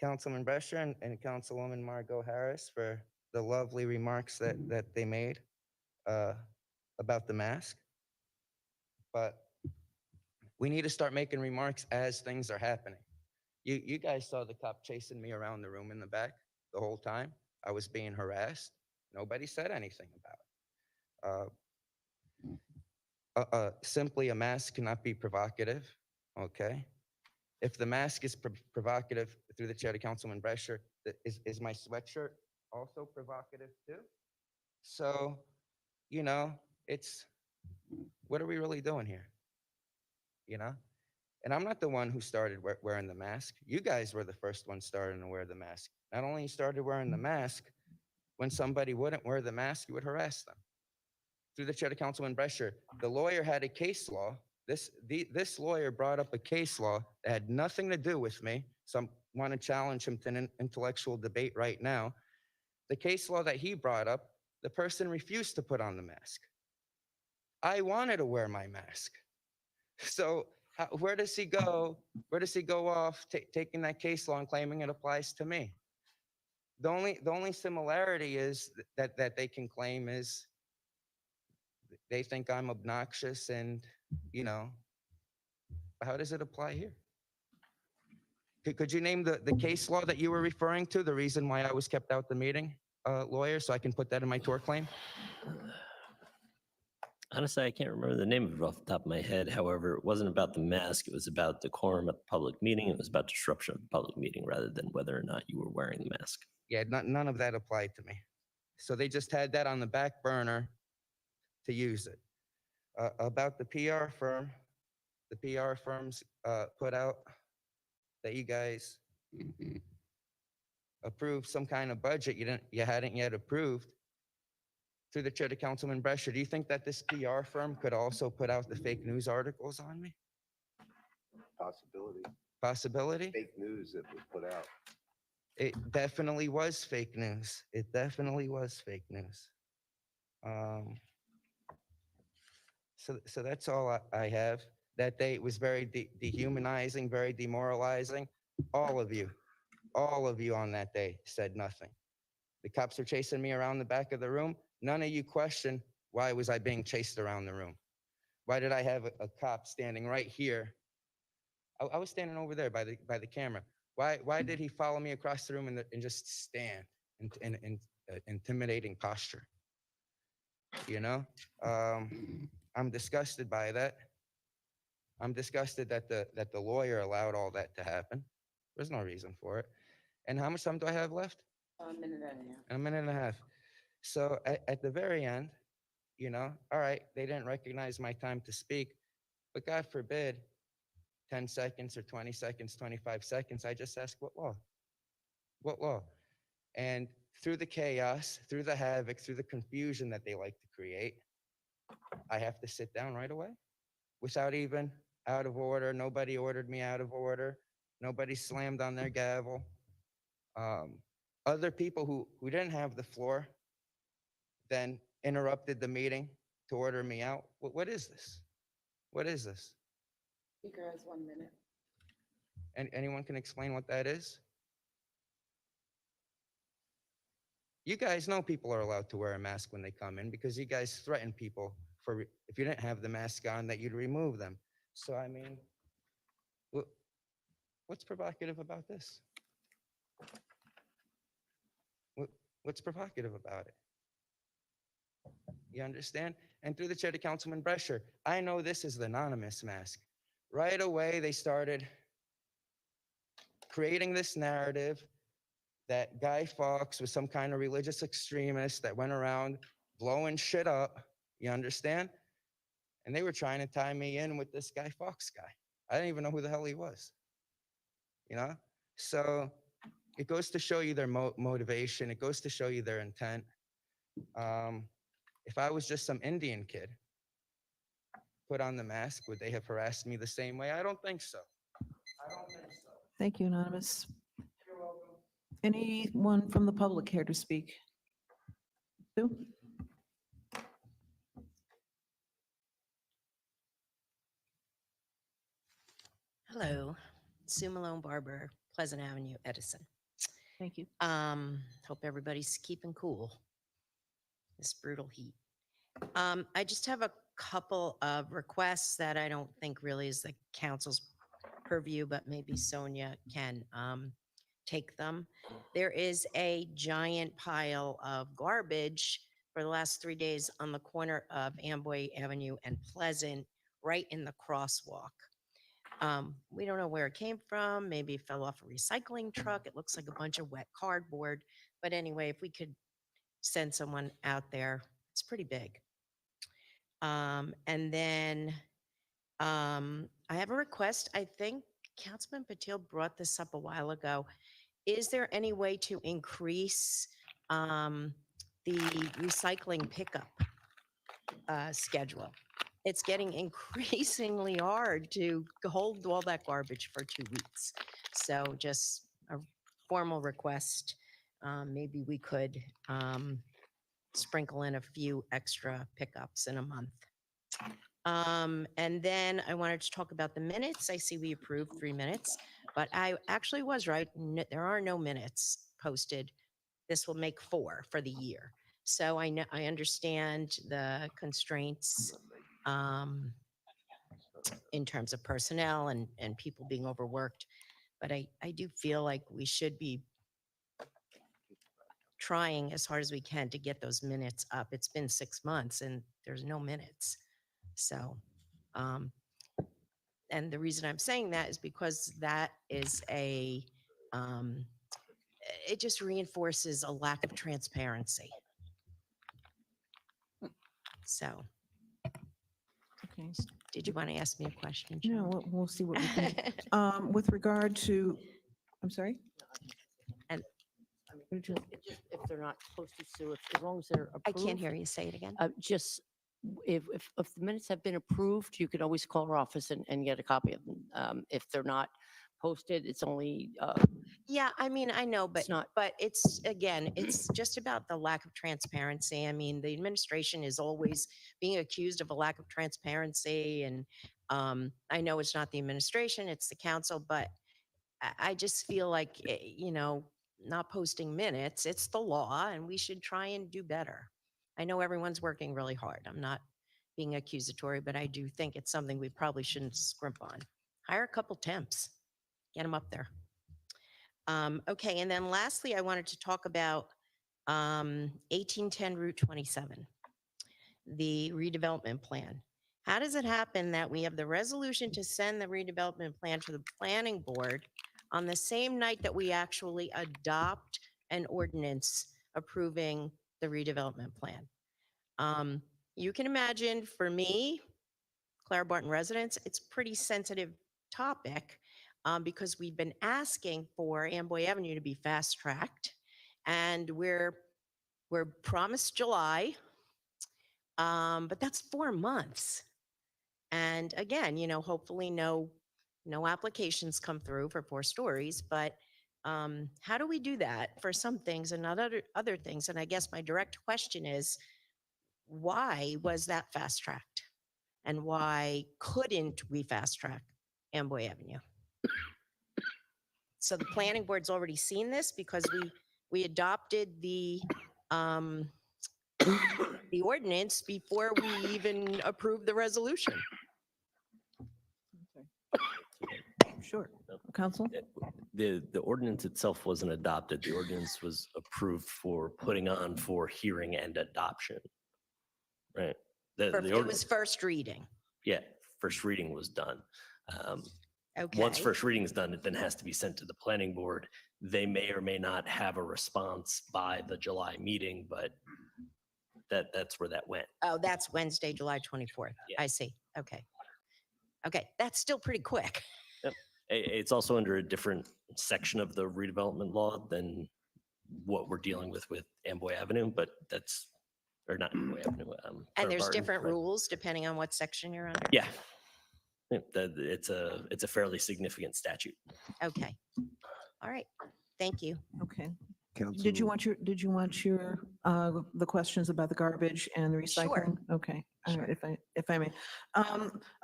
Councilman Brescher and Councilwoman Margot Harris for the lovely remarks that they made about the mask. But we need to start making remarks as things are happening. You guys saw the cop chasing me around the room in the back the whole time. I was being harassed. Nobody said anything about it. Simply a mask cannot be provocative, okay? If the mask is provocative, through the chair to Councilman Brescher, is my sweatshirt also provocative too? So, you know, what are we really doing here? You know? And I'm not the one who started wearing the mask. You guys were the first one starting to wear the mask. Not only you started wearing the mask, when somebody wouldn't wear the mask, you would harass them. Through the chair to Councilman Brescher, the lawyer had a case law. This lawyer brought up a case law that had nothing to do with me. So I want to challenge him to an intellectual debate right now. The case law that he brought up, the person refused to put on the mask. I wanted to wear my mask. So where does he go? Where does he go off taking that case law and claiming it applies to me? The only similarity is that they can claim is they think I'm obnoxious and, you know, how does it apply here? Could you name the case law that you were referring to, the reason why I was kept out the meeting, lawyer, so I can put that in my tort claim? Honestly, I can't remember the name of it off the top of my head. However, it wasn't about the mask. It was about decorum at the public meeting. It was about disruption of the public meeting rather than whether or not you were wearing the mask. Yeah, none of that applied to me. So they just had that on the back burner to use it. About the PR firm, the PR firms put out that you guys approved some kind of budget you hadn't yet approved. Through the chair to Councilman Brescher, do you think that this PR firm could also put out the fake news articles on me? Possibility. Possibility? Fake news that was put out. It definitely was fake news. It definitely was fake news. So that's all I have. That day it was very dehumanizing, very demoralizing. All of you on that day said nothing. The cops were chasing me around the back of the room. None of you questioned why was I being chased around the room. Why did I have a cop standing right here? I was standing over there by the camera. Why did he follow me across the room and just stand in intimidating posture? You know, I'm disgusted by that. I'm disgusted that the lawyer allowed all that to happen. There's no reason for it. And how much time do I have left? A minute and a half. A minute and a half. So at the very end, you know, all right, they didn't recognize my time to speak, but God forbid, 10 seconds or 20 seconds, 25 seconds, I just ask, what law? What law? And through the chaos, through the havoc, through the confusion that they like to create, I have to sit down right away without even out of order. Nobody ordered me out of order. Nobody slammed on their gavel. Other people who didn't have the floor then interrupted the meeting to order me out. What is this? What is this? Speaker has 1 minute. And anyone can explain what that is? You guys know people are allowed to wear a mask when they come in because you guys threaten people for if you didn't have the mask on that you'd remove them. So I mean, what's provocative about this? What's provocative about it? You understand? And through the chair to Councilman Brescher, I know this is the anonymous mask. Right away, they started creating this narrative that Guy Fawkes was some kind of religious extremist that went around blowing shit up. You understand? And they were trying to tie me in with this Guy Fawkes guy. I didn't even know who the hell he was. You know? So it goes to show you their motivation. It goes to show you their intent. If I was just some Indian kid, put on the mask, would they have harassed me the same way? I don't think so. I don't think so. Thank you, Anonymous. Anyone from the public here to speak? Sue? Hello, Sue Malone Barber, Pleasant Avenue, Edison. Thank you. Hope everybody's keeping cool. This brutal heat. I just have a couple of requests that I don't think really is the council's purview, but maybe Sonia can take them. There is a giant pile of garbage for the last 3 days on the corner of Amboy Avenue and Pleasant, right in the crosswalk. We don't know where it came from. Maybe it fell off a recycling truck. It looks like a bunch of wet cardboard. But anyway, if we could send someone out there, it's pretty big. And then I have a request. I think Councilman Patil brought this up a while ago. is there any way to increase the recycling pickup schedule? It's getting increasingly hard to hold all that garbage for 2 weeks. So just a formal request, maybe we could sprinkle in a few extra pickups in a month. And then I wanted to talk about the minutes. I see we approved 3 minutes, but I actually was right. There are no minutes posted. This will make 4 for the year. So I know, I understand the constraints in terms of personnel and people being overworked, but I do feel like we should be trying as hard as we can to get those minutes up. It's been 6 months and there's no minutes. So, and the reason I'm saying that is because that is it just reinforces a lack of transparency. So, Okay. did you want to ask me a question? No, we'll see what we can. With regard to, I'm sorry? And If they're not posted, Sue, as long as they're I approved. can't hear you say it again. Just, if the minutes have been approved, you can always call our office and get a copy of them. If they're not posted, it's only, Yeah, I mean, I know, but not- but it's, again, it's just about the lack of transparency. I mean, the administration is always being accused of a lack of transparency, and I know it's not the administration, it's the council, but I just feel like, not posting minutes, it's the law, and we should try and do better. I know everyone's working really hard. I'm not being accusatory, but I do think it's something we probably shouldn't scrimp on. Hire a couple temps, get them up there. Okay, and then lastly, I wanted to talk about 1810 Route 27, the redevelopment plan. How does it happen that we have the resolution to send the redevelopment plan to the planning board on the same night that we actually adopt an ordinance approving the redevelopment plan? You can imagine, for me, Clara Barton residents, it's a pretty sensitive topic because we've been asking for Amboy Avenue to be fast-tracked, and we're promised July, but that's 4 months. And again, hopefully no applications come through for 4 stories, but how do we do that for some things and not other things? And I guess my direct question is, why was that fast-tracked? And why couldn't we fast-track Amboy Avenue? So the planning board's already seen this because we adopted the ordinance before we even approved the resolution. Sure. Council? The ordinance itself wasn't adopted. The ordinance was approved for putting on for hearing and adoption. Right. It was first reading. Yeah, first reading was done. Okay. Once first reading is done, it then has to be sent to the planning board. They may or may not have a response by the July meeting, but that's where that went. Oh, that's Wednesday, July 24th. Yeah. I see. Okay. Okay, that's still pretty quick. Yep. It's also under a different section of the redevelopment law than what we're dealing with Amboy Avenue, but that's, or not Amboy Avenue. And there's Barton, different right. rules depending on what section you're under? Yeah. It's a fairly significant statute. Okay. All right. Thank you. Okay. Council. Did you want your, the questions about the garbage and the recycling? Okay, all right, if I may.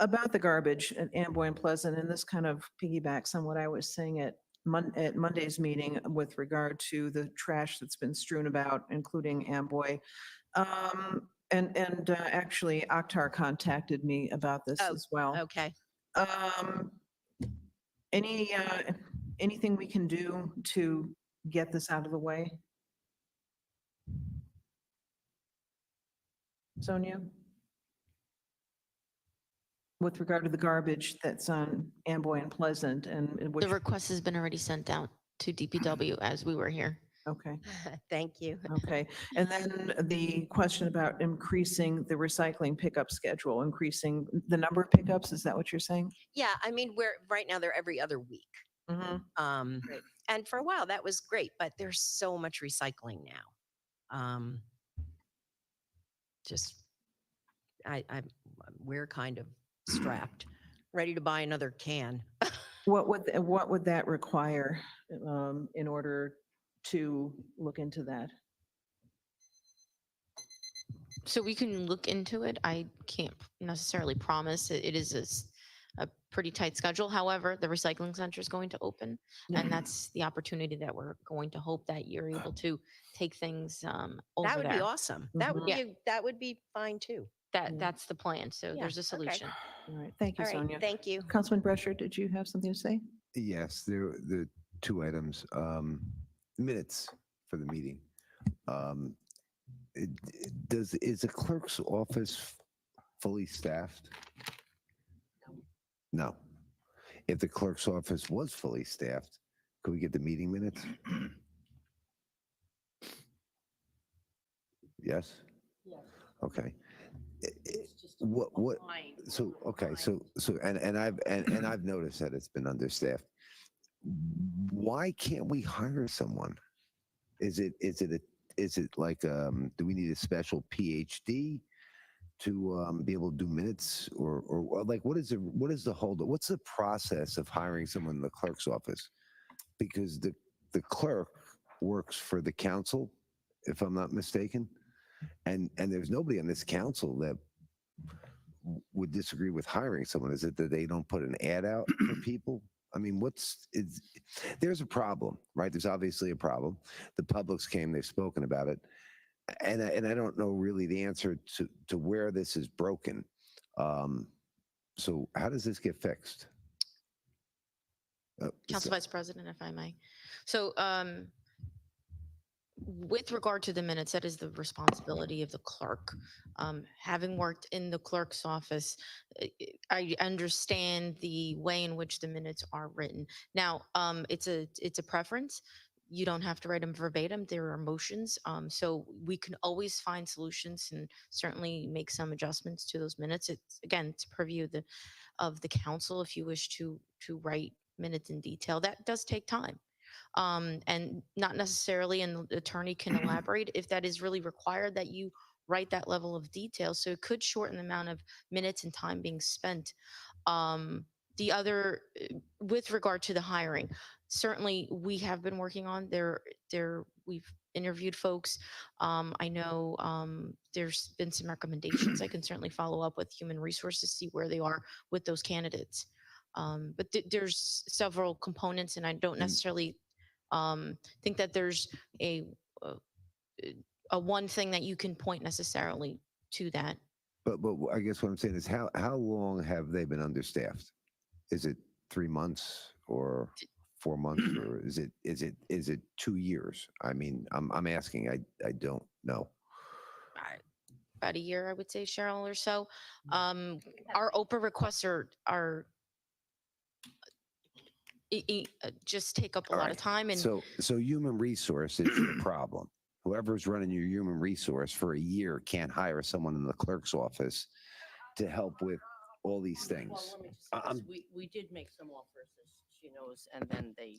About the garbage at Amboy and Pleasant, and this kind of piggybacks on what I was saying at Monday's meeting with regard to the trash that's been strewn about, including Amboy. And actually, Akhtar contacted me about this as well. Okay. Anything we can do to get this out of the way? Sonia? With regard to the garbage that's on Amboy and Pleasant and which, The request has been already sent out to DPW as we were here. okay, Thank you. okay. And then the question about increasing the recycling pickup schedule, increasing the number of pickups, is that what you're saying? Yeah, I mean, right now they're every other week. Mhm. And for a while, that was great, but there's so much recycling now. Just, we're kind of strapped, ready to buy another can. What would that require in order to look into that? So we can look into it. I can't necessarily promise. It is a pretty tight schedule. However, the recycling center is going to open, and that's the opportunity that we're going to hope that you're able to take things over That would be there. awesome. That would Yeah. be, that would be fine too. That's the plan. So Yeah, there's a okay. solution. All right, thank you, All right, Sonia. thank you. Councilman Brescher, did you have something to say? Yes, the two items, minutes for the meeting. Is the clerk's office fully staffed? No. If the clerk's office was fully staffed, could we get the meeting minutes? Yes? Okay. What, so, okay, so, and I've noticed that it's been understaffed. Why can't we hire someone? Is it like, do we need a special PhD to be able to do minutes, or like, what is the holdup? What's the process of hiring someone in the clerk's office? Because the clerk works for the council, if I'm not mistaken, and there's nobody on this council that would disagree with hiring someone. Is it that they don't put an ad out for people? I mean, there's a problem, right? There's obviously a problem. The public's came, they've spoken about it. And I don't know really the answer to where this is broken. So how does this get fixed? Council Vice President, if I may. So with regard to the minutes, that is the responsibility of the clerk. Having worked in the clerk's office, I understand the way in which the minutes are written. Now, it's a preference. You don't have to write them verbatim. There are motions. So we can always find solutions and certainly make some adjustments to those minutes. It's a purview of the council if you wish to write minutes in detail. That does take time. And not necessarily, and the attorney can elaborate if that is really required that you write that level of detail. So it could shorten the amount of minutes and time being spent. The other, with regard to the hiring, certainly we have been working on we've interviewed folks. I know there's been some recommendations. I can certainly follow up with human resources, see where they are with those candidates. But there's several components, and I don't necessarily think that there's a one thing that you can point necessarily to that. But I guess what I'm saying is how long have they been understaffed? Is it 3 months or 4 months, or is it 2 years? I mean, I'm asking. I don't know. About a year, I would say, Cheryl, or so. Our OPA requests are just take up a lot of time. And so human resource is the problem. Whoever's running your human resource for a year can't hire someone in the clerk's office to help with all these things. Well, let me just say this. We did make some offers, as she knows, and then they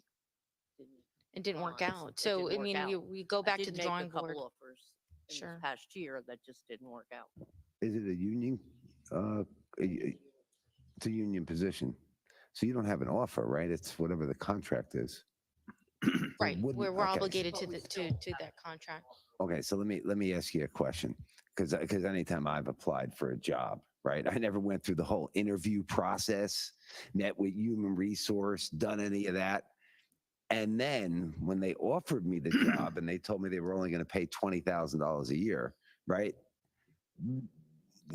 didn't. it didn't work It out. So, didn't I work mean, out. we go I back did to the make a drawing couple board. offers in Sure. this past year that just didn't work out. Is it a union? It's a union position. So you don't have an offer, right? It's whatever the contract is. Right. We're okay. obligated to that contract. Okay, so let me ask you a question, because anytime I've applied for a job, right, I never went through the whole interview process, met with human resource, done any of that. And then when they offered me the job and they told me they were only going to pay $20,000 a year, right?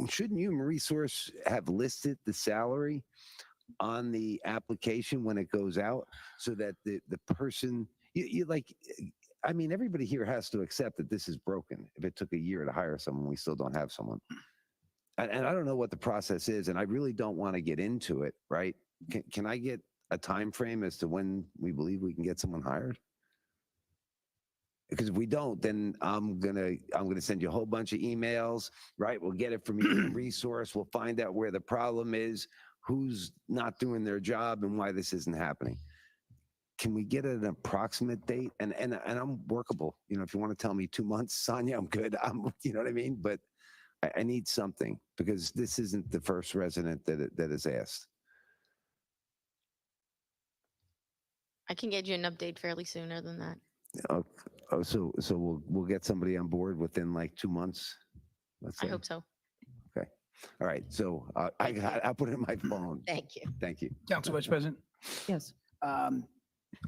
Shouldn't human resource have listed the salary on the application when it goes out, so that the person, you like, I mean, everybody here has to accept that this is broken. If it took a year to hire someone, we still don't have someone. And I don't know what the process is, and I really don't want to get into it, right? Can I get a time frame as to when we believe we can get someone hired? Because if we don't, then I'm gonna send you a whole bunch of emails, right? We'll get it from human resource. We'll find out where the problem is, who's not doing their job, and why this isn't happening. can we get an approximate date? And I'm workable. You know, if you want to tell me 2 months, Sonia, I'm good. You know what I mean? But I need something because this isn't the first resident that has asked. I can get you an update fairly sooner than that. Oh, so we'll get somebody on board within like 2 months. Let's I say. hope so. Okay. All right. So I'll put it in my phone. Thank you. Thank you. Council Vice President. Yes.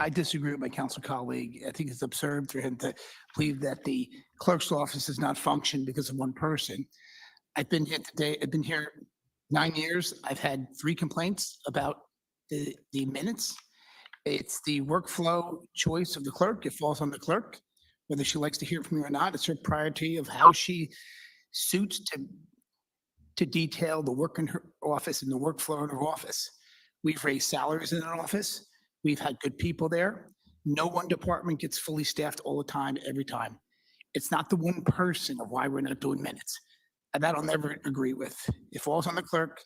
I disagree with my council colleague. I think it's absurd for him to believe that the clerk's office does not function because of one person. I've been here 9 years. I've had 3 complaints about the minutes. It's the workflow choice of the clerk. It falls on the clerk, whether she likes to hear from me or not. It's her priority of how she suits to detail the work in her office and the workflow in her office. We've raised salaries in our office. We've had good people there. No one department gets fully staffed all the time, every time. It's not the one person of why we're not doing minutes. And that I'll never agree with. It falls on the clerk.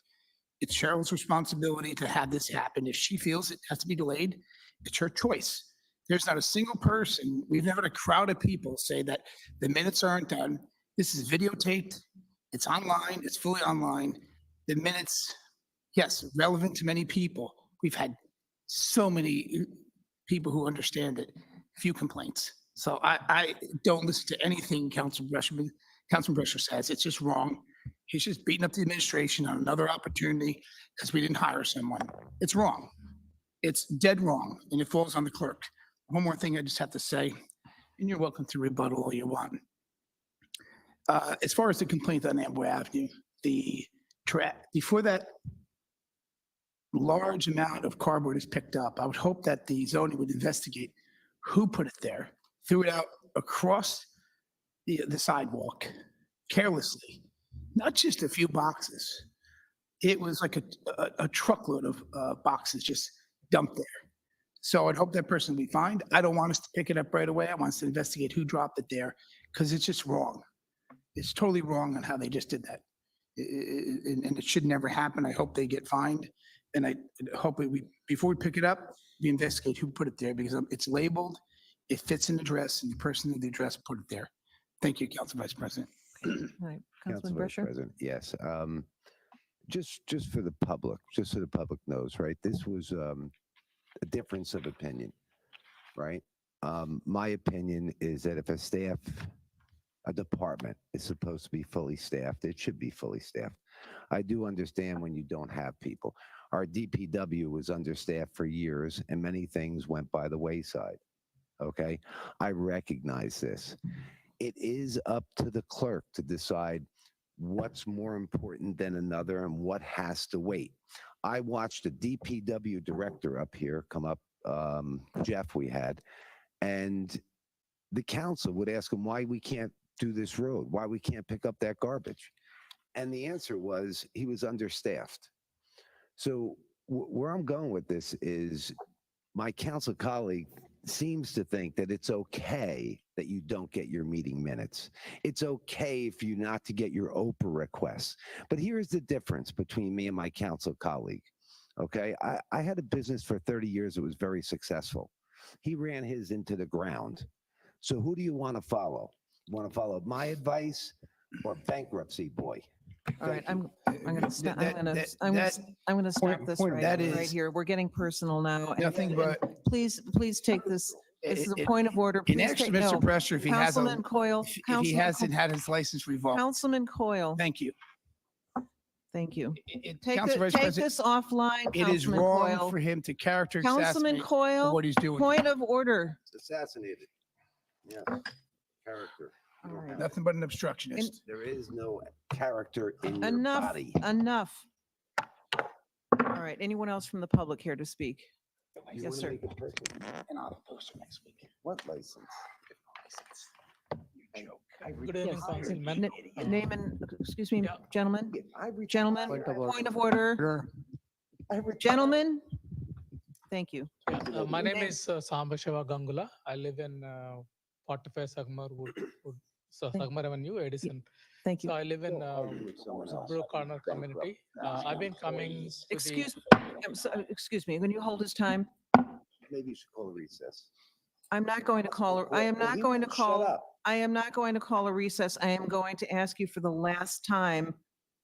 It's Cheryl's responsibility to have this happen. If she feels it has to be delayed, it's her choice. There's not a single person, we've never had a crowd of people say that the minutes aren't done. This is videotaped. It's online. It's fully online. The minutes, yes, relevant to many people. We've had so many people who understand it, few complaints. So I don't listen to anything Councilman Brescher says. It's just wrong. He's just beating up the administration on another opportunity because we didn't hire someone. It's wrong. It's dead wrong, and it falls on the clerk. One more thing I just have to say, and you're welcome to rebuttal all you want. As far as the complaint on Amboy Avenue, before that large amount of cardboard is picked up, I would hope that the zoning would investigate who put it there, threw it out across the sidewalk carelessly, not just a few boxes. It was like a truckload of boxes just dumped there. So I'd hope that person be fined. I don't want us to pick it up right away. I want us to investigate who dropped it there because it's just wrong. It's totally wrong on how they just did that. And it should never happen. I hope they get fined. And I hope before we pick it up, we investigate who put it there because it's labeled, it fits in the address, and the person in the address put it there. Thank you, Council Vice President. All right. Councilman Vice Brescher? President, yes. Just for the public, just so the public knows, right? This was a difference of opinion, right? My opinion is that if a department is supposed to be fully staffed, it should be fully staffed. I do understand when you don't have people. Our DPW was understaffed for years and many things went by the wayside. Okay. I recognize this. It is up to the clerk to decide what's more important than another and what has to wait. I watched a DPW director up here come up, Jeff we had, and the council would ask him why we can't do this road, why we can't pick up that garbage. And the answer was he was understaffed. So where I'm going with this is my council colleague seems to think that it's okay that you don't get your meeting minutes. It's okay for you not to get your Oprah requests. But here's the difference between me and my council colleague. Okay, I had a business for 30 years that was very successful. He ran his into the ground. So who do you want to follow? You want to follow my advice or bankruptcy boy? All right, I'm going to stop. I'm going to stop point- this point, that right is- here. We're getting personal now. and- Nothing and but- Please take this. This is a It- point of order. In Please extra, take Mr. no. Brescher, if he has Councilman Coyle. if he Councilman hasn't had his license revoked. Councilman Coyle. Thank you. Thank you. Council Vice Take President, this offline, it is Councilman wrong Coyle. for him to character Councilman assassinate for Coyle, what he's doing. point of order. Assassinated. Yes. Character. All right. Nothing but an obstructionist. There is no character in your Enough, body. enough. All right, anyone else from the public here to speak? You Yes, wanna sir. make it perfect? And I'll have a poster next week. What license? Good evening, Councilman. Name and, excuse me, gentlemen, gentlemen, point of order. Gentlemen, thank you. My name is Sambashiva Gangula. I live in 45 Sagmar Sagmar Avenue, Edison. Thank you. So I live in Blue Corner community. I've been coming. Excuse me, when you hold his time, Maybe you should call a recess. I'm not going to call, I am Well, not he going to won't shut call, up. I am not going to call a recess. I am going to ask you for the last time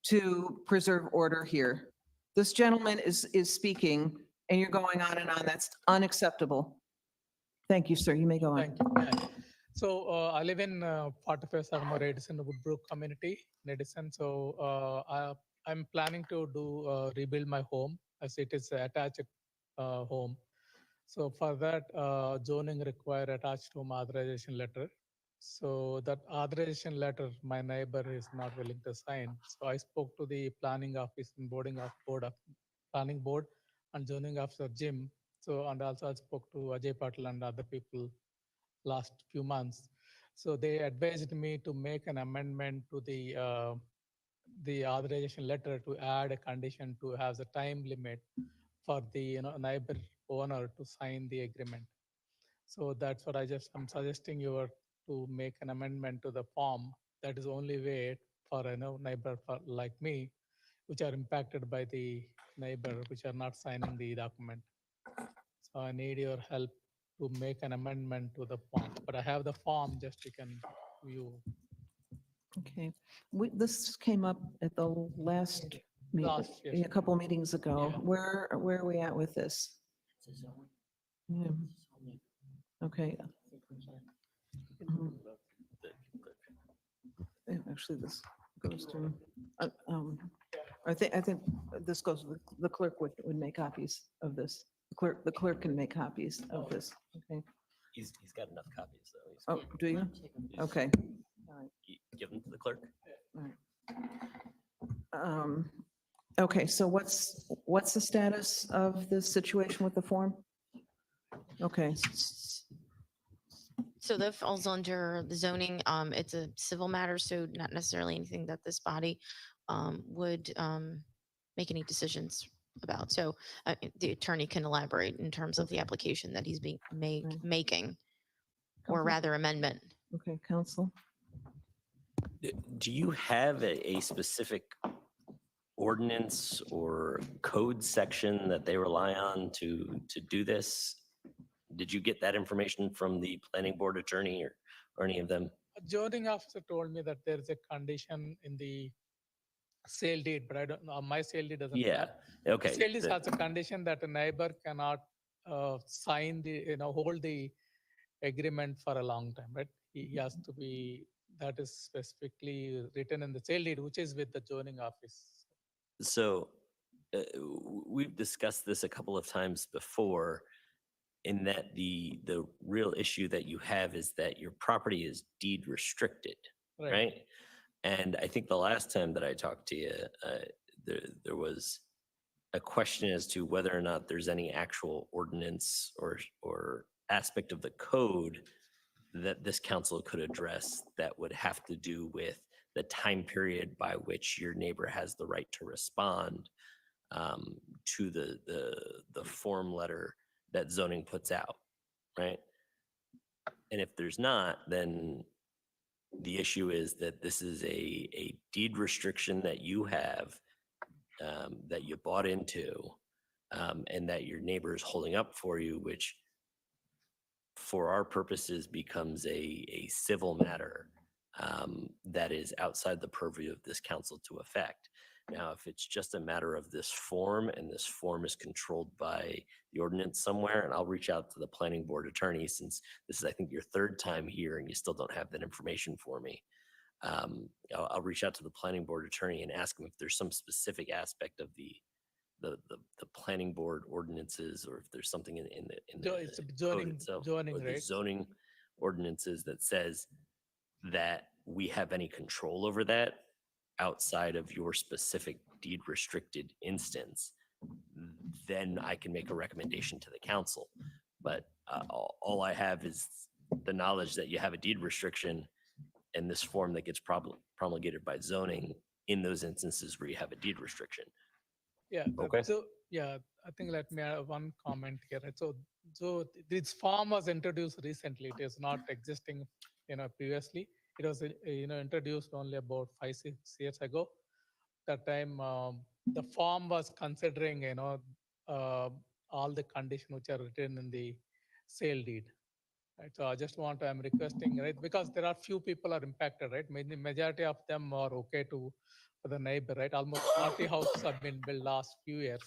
to preserve order here. This gentleman is speaking and you're going on and on. That's unacceptable. Thank you, sir. You may go on. Thank you. Yeah. So I live in 45 Sagamore Edison Woodbrook community in Edison. So I'm planning to do rebuild my home as it is attached home. So for that, zoning require attached home authorization letter. So that authorization letter, my neighbor is not willing to sign. So I spoke to the planning office and board of planning board and zoning officer Jim. So and also I spoke to Ajay Patil and other people last few months. So they advised me to make an amendment to the authorization letter to add a condition to have the time limit for the neighbor owner to sign the agreement. So that's what I'm suggesting you are to make an amendment to the form. That is only way for neighbor like me, which are impacted by the neighbor, which are not signing the document. So I need your help to make an amendment to the form. But I have the form, just you can view. Okay. This came up at the last meeting, Last, yes. a couple of meetings ago. Yeah. Where are we at with this? Yeah. Okay. Mhm. Yeah, actually, this goes to, I think this goes, the clerk would make copies of this. The clerk can make copies of this. Okay. He's got enough copies, though. Oh, do you? Okay. Give them to the clerk. All right. Okay, so what's the status of the situation with the form? Okay, So that falls under the zoning. It's a civil matter, so not necessarily anything that this body would make any decisions about. So the attorney can elaborate in terms of the application that he's making, or Okay. rather amendment. okay, counsel. Do you have a specific ordinance or code section that they rely on to do this? Did you get that information from the planning board attorney or any of them? A zoning officer told me that there is a condition in the sale deed, but I don't know, my sale deed doesn't. Yeah, have. okay. Sale deed has a condition that a neighbor cannot sign hold the agreement for a long time, right? He has to be, that is specifically written in the sale deed, which is with the zoning office. So we've discussed this a couple of times before, in that the real issue that you have is that your property is deed restricted, right? And I think the last time that I talked to you, there was a question as to whether or not there's any actual ordinance or aspect of the code that this council could address that would have to do with the time period by which your neighbor has the right to respond to the form letter that zoning puts out, right? And if there's not, then the issue is that this is a deed restriction that you have, that you bought into, and that your neighbor is holding up for you, which for our purposes becomes a civil matter that is outside the purview of this council to affect. Now, if it's just a matter of this form, and this form is controlled by the ordinance somewhere, and I'll reach out to the planning board attorney, since this is, I think, your third time here and you still don't have that information for me. I'll reach out to the planning board attorney and ask him if there's some specific aspect of the planning board ordinances, or if there's something in the It's a code zoning, itself, zoning, or the right? zoning ordinances that says that we have any control over that outside of your specific deed restricted instance, then I can make a recommendation to the council. But all I have is the knowledge that you have a deed restriction and this form that gets promulgated by zoning in those instances where you have a deed restriction. Yeah. Okay. So, yeah, I think let me add one comment here. Right? So this form was introduced recently. It is not existing, previously. It was, introduced only about 5-6 years ago. That time, the form was considering, all the conditions which are written in the sale deed. Right, so I just want, I'm requesting, right, because there are few people are impacted, right? Many majority of them are okay to for the neighbor, right? Almost 40 houses have been built last few years.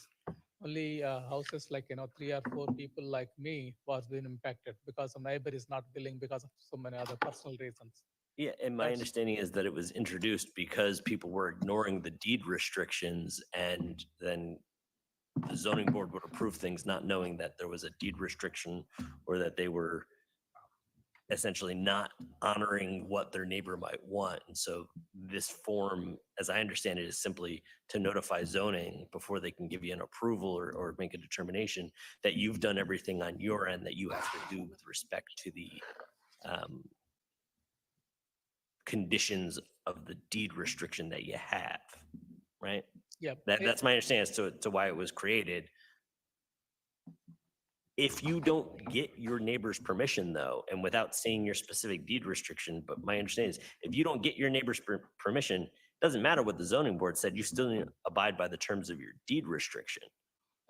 Only houses like 3 or 4 people like me was being impacted because the neighbor is not billing because of so many other personal reasons. Yeah, and my That's- understanding is that it was introduced because people were ignoring the deed restrictions, and then the zoning board would approve things not knowing that there was a deed restriction or that they were essentially not honoring what their neighbor might want. And so this form, as I understand it, is simply to notify zoning before they can give you an approval or make a determination that you've done everything on your end that you have to do with respect to the conditions of the deed restriction that you have, right? Yeah. That's my understanding as to why it was created. If you don't get your neighbor's permission though, and without seeing your specific deed restriction, but my understanding is if you don't get your neighbor's permission, it doesn't matter what the zoning board said, you still need to abide by the terms of your deed restriction,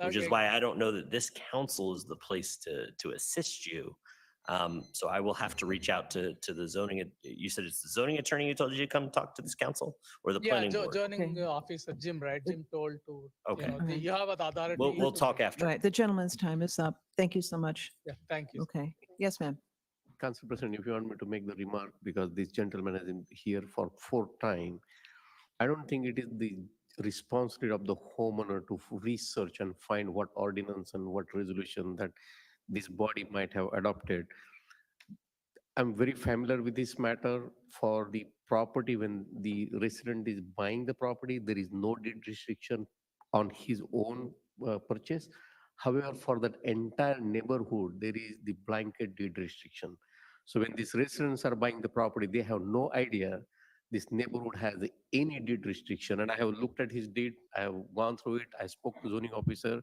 which is Okay. why I don't know that this council is the place to assist you. So I will have to reach out to the zoning. You said it's the zoning attorney who told you to come talk to this council, or the Yeah, planning board? zoning officer, Jim, right? Jim told to, Okay. you have the authority. We'll talk after. Right, the gentleman's time is up. Thank you so much. Yeah, thank you. Okay, yes, ma'am. Council President, if you want me to make the remark, because this gentleman has been here for 4th time, I don't think it is the responsibility of the homeowner to research and find what ordinance and what resolution that this body might have adopted. I'm very familiar with this matter. For the property, when the resident is buying the property, there is no deed restriction on his own purchase. However, for that entire neighborhood, there is the blanket deed restriction. So when these residents are buying the property, they have no idea this neighborhood has any deed restriction. And I have looked at his deed, I have gone through it, I spoke to zoning officer.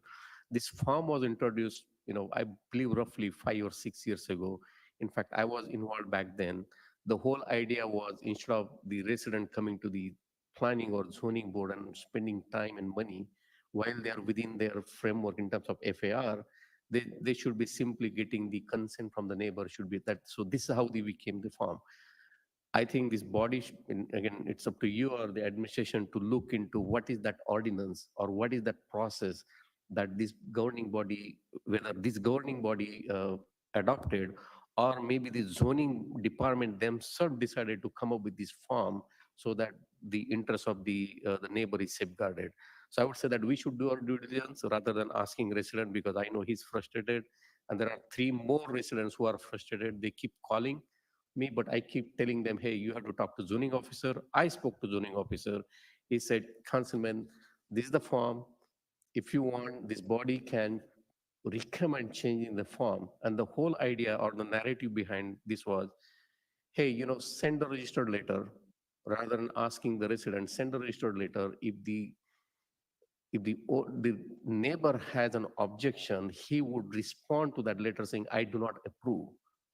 This form was introduced, I believe roughly 5 or 6 years ago. In fact, I was involved back then. The whole idea was instead of the resident coming to the planning or zoning board and spending time and money while they are within their framework in terms of FAR, they should be simply getting the consent from the neighbor should be that. So this is how they became the form. I think this body, again, it's up to you or the administration to look into what is that ordinance or what is that process that this governing body, whether this governing body adopted, or maybe the zoning department themselves decided to come up with this form so that the interest of the neighbor is safeguarded. So I would say that we should do our due diligence rather than asking resident, because I know he's frustrated, and there are 3 more residents who are frustrated. They keep calling me, but I keep telling them, hey, you have to talk to zoning officer. I spoke to zoning officer. He said, Councilman, this is the form. If you want, this body can recommend changing the form. And the whole idea or the narrative behind this was, hey, send a registered letter rather than asking the resident, send a registered letter. If the neighbor has an objection, he would respond to that letter saying, I do not approve.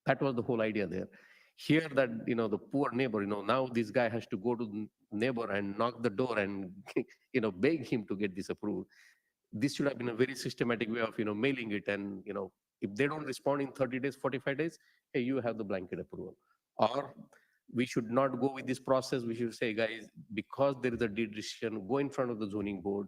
That was the whole idea there. Here that, the poor neighbor, now this guy has to go to the neighbor and knock the door and, beg him to get this approved. This should have been a very systematic way of, mailing it. And, if they don't respond in 30 days, 45 days, hey, you have the blanket approval. Or we should not go with this process. We should say, guys, because there is a deed restriction, go in front of the zoning board,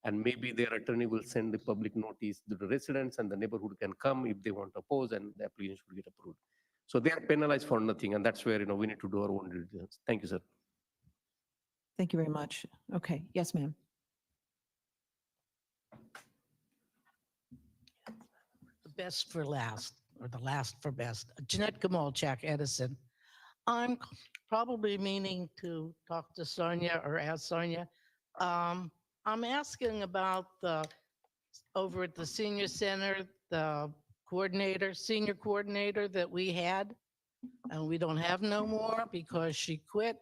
and maybe their attorney will send the public notice to the residents, and the neighborhood can come if they want to oppose, and the application should get approved. So they are penalized for nothing, and that's where we need to do our own due diligence. Thank you, sir. Thank you very much. Okay, yes, ma'am. The best for last, or the last for best. Jeanette Gamalchak, Edison. I'm probably meaning to talk to Sonia or ask Sonia. I'm asking about over at the senior center, the senior coordinator that we had, and we don't have no more because she quit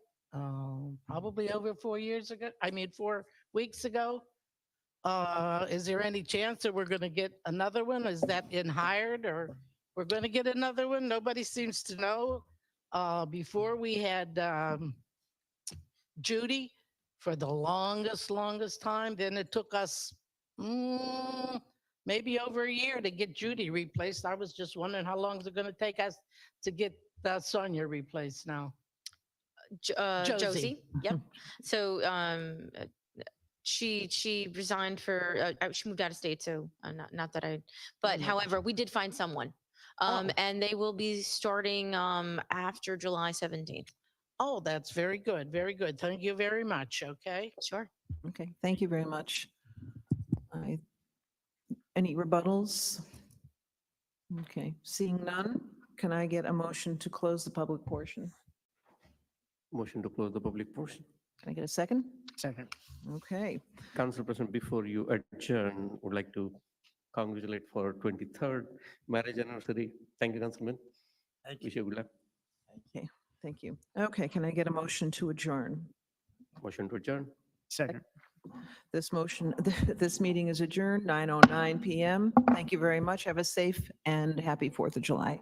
probably over 4 years ago. 4 weeks ago. Is there any chance that we're going to get another one? Is that in hired, or we're going to get another one? Nobody seems to know. Before we had Judy for the longest time. Then it took us maybe over a year to get Judy replaced. I was just wondering how long is it going to take us to get Sonia replaced now? Josie. Yep. So she resigned for she moved out of state, so not that I. But however, we did find someone, and they will be starting after July 17th. Oh, that's very good. Very good. Thank you very much. Okay. Sure. Okay, thank you very much. Any rebuttals? Okay, seeing none, can I get a motion to close the public portion? Motion to close the public portion. Can I get a second? Second. Okay, Council President, before you adjourn, would like to congratulate for 23rd marriage anniversary. Thank you, Councilman. Thank you. Wish you good luck. okay, thank you. Okay, can I get a motion to adjourn? Motion to adjourn. Second. This motion, this meeting is adjourned, 9:09 PM. Thank you very much. Have a safe and happy 4th of July.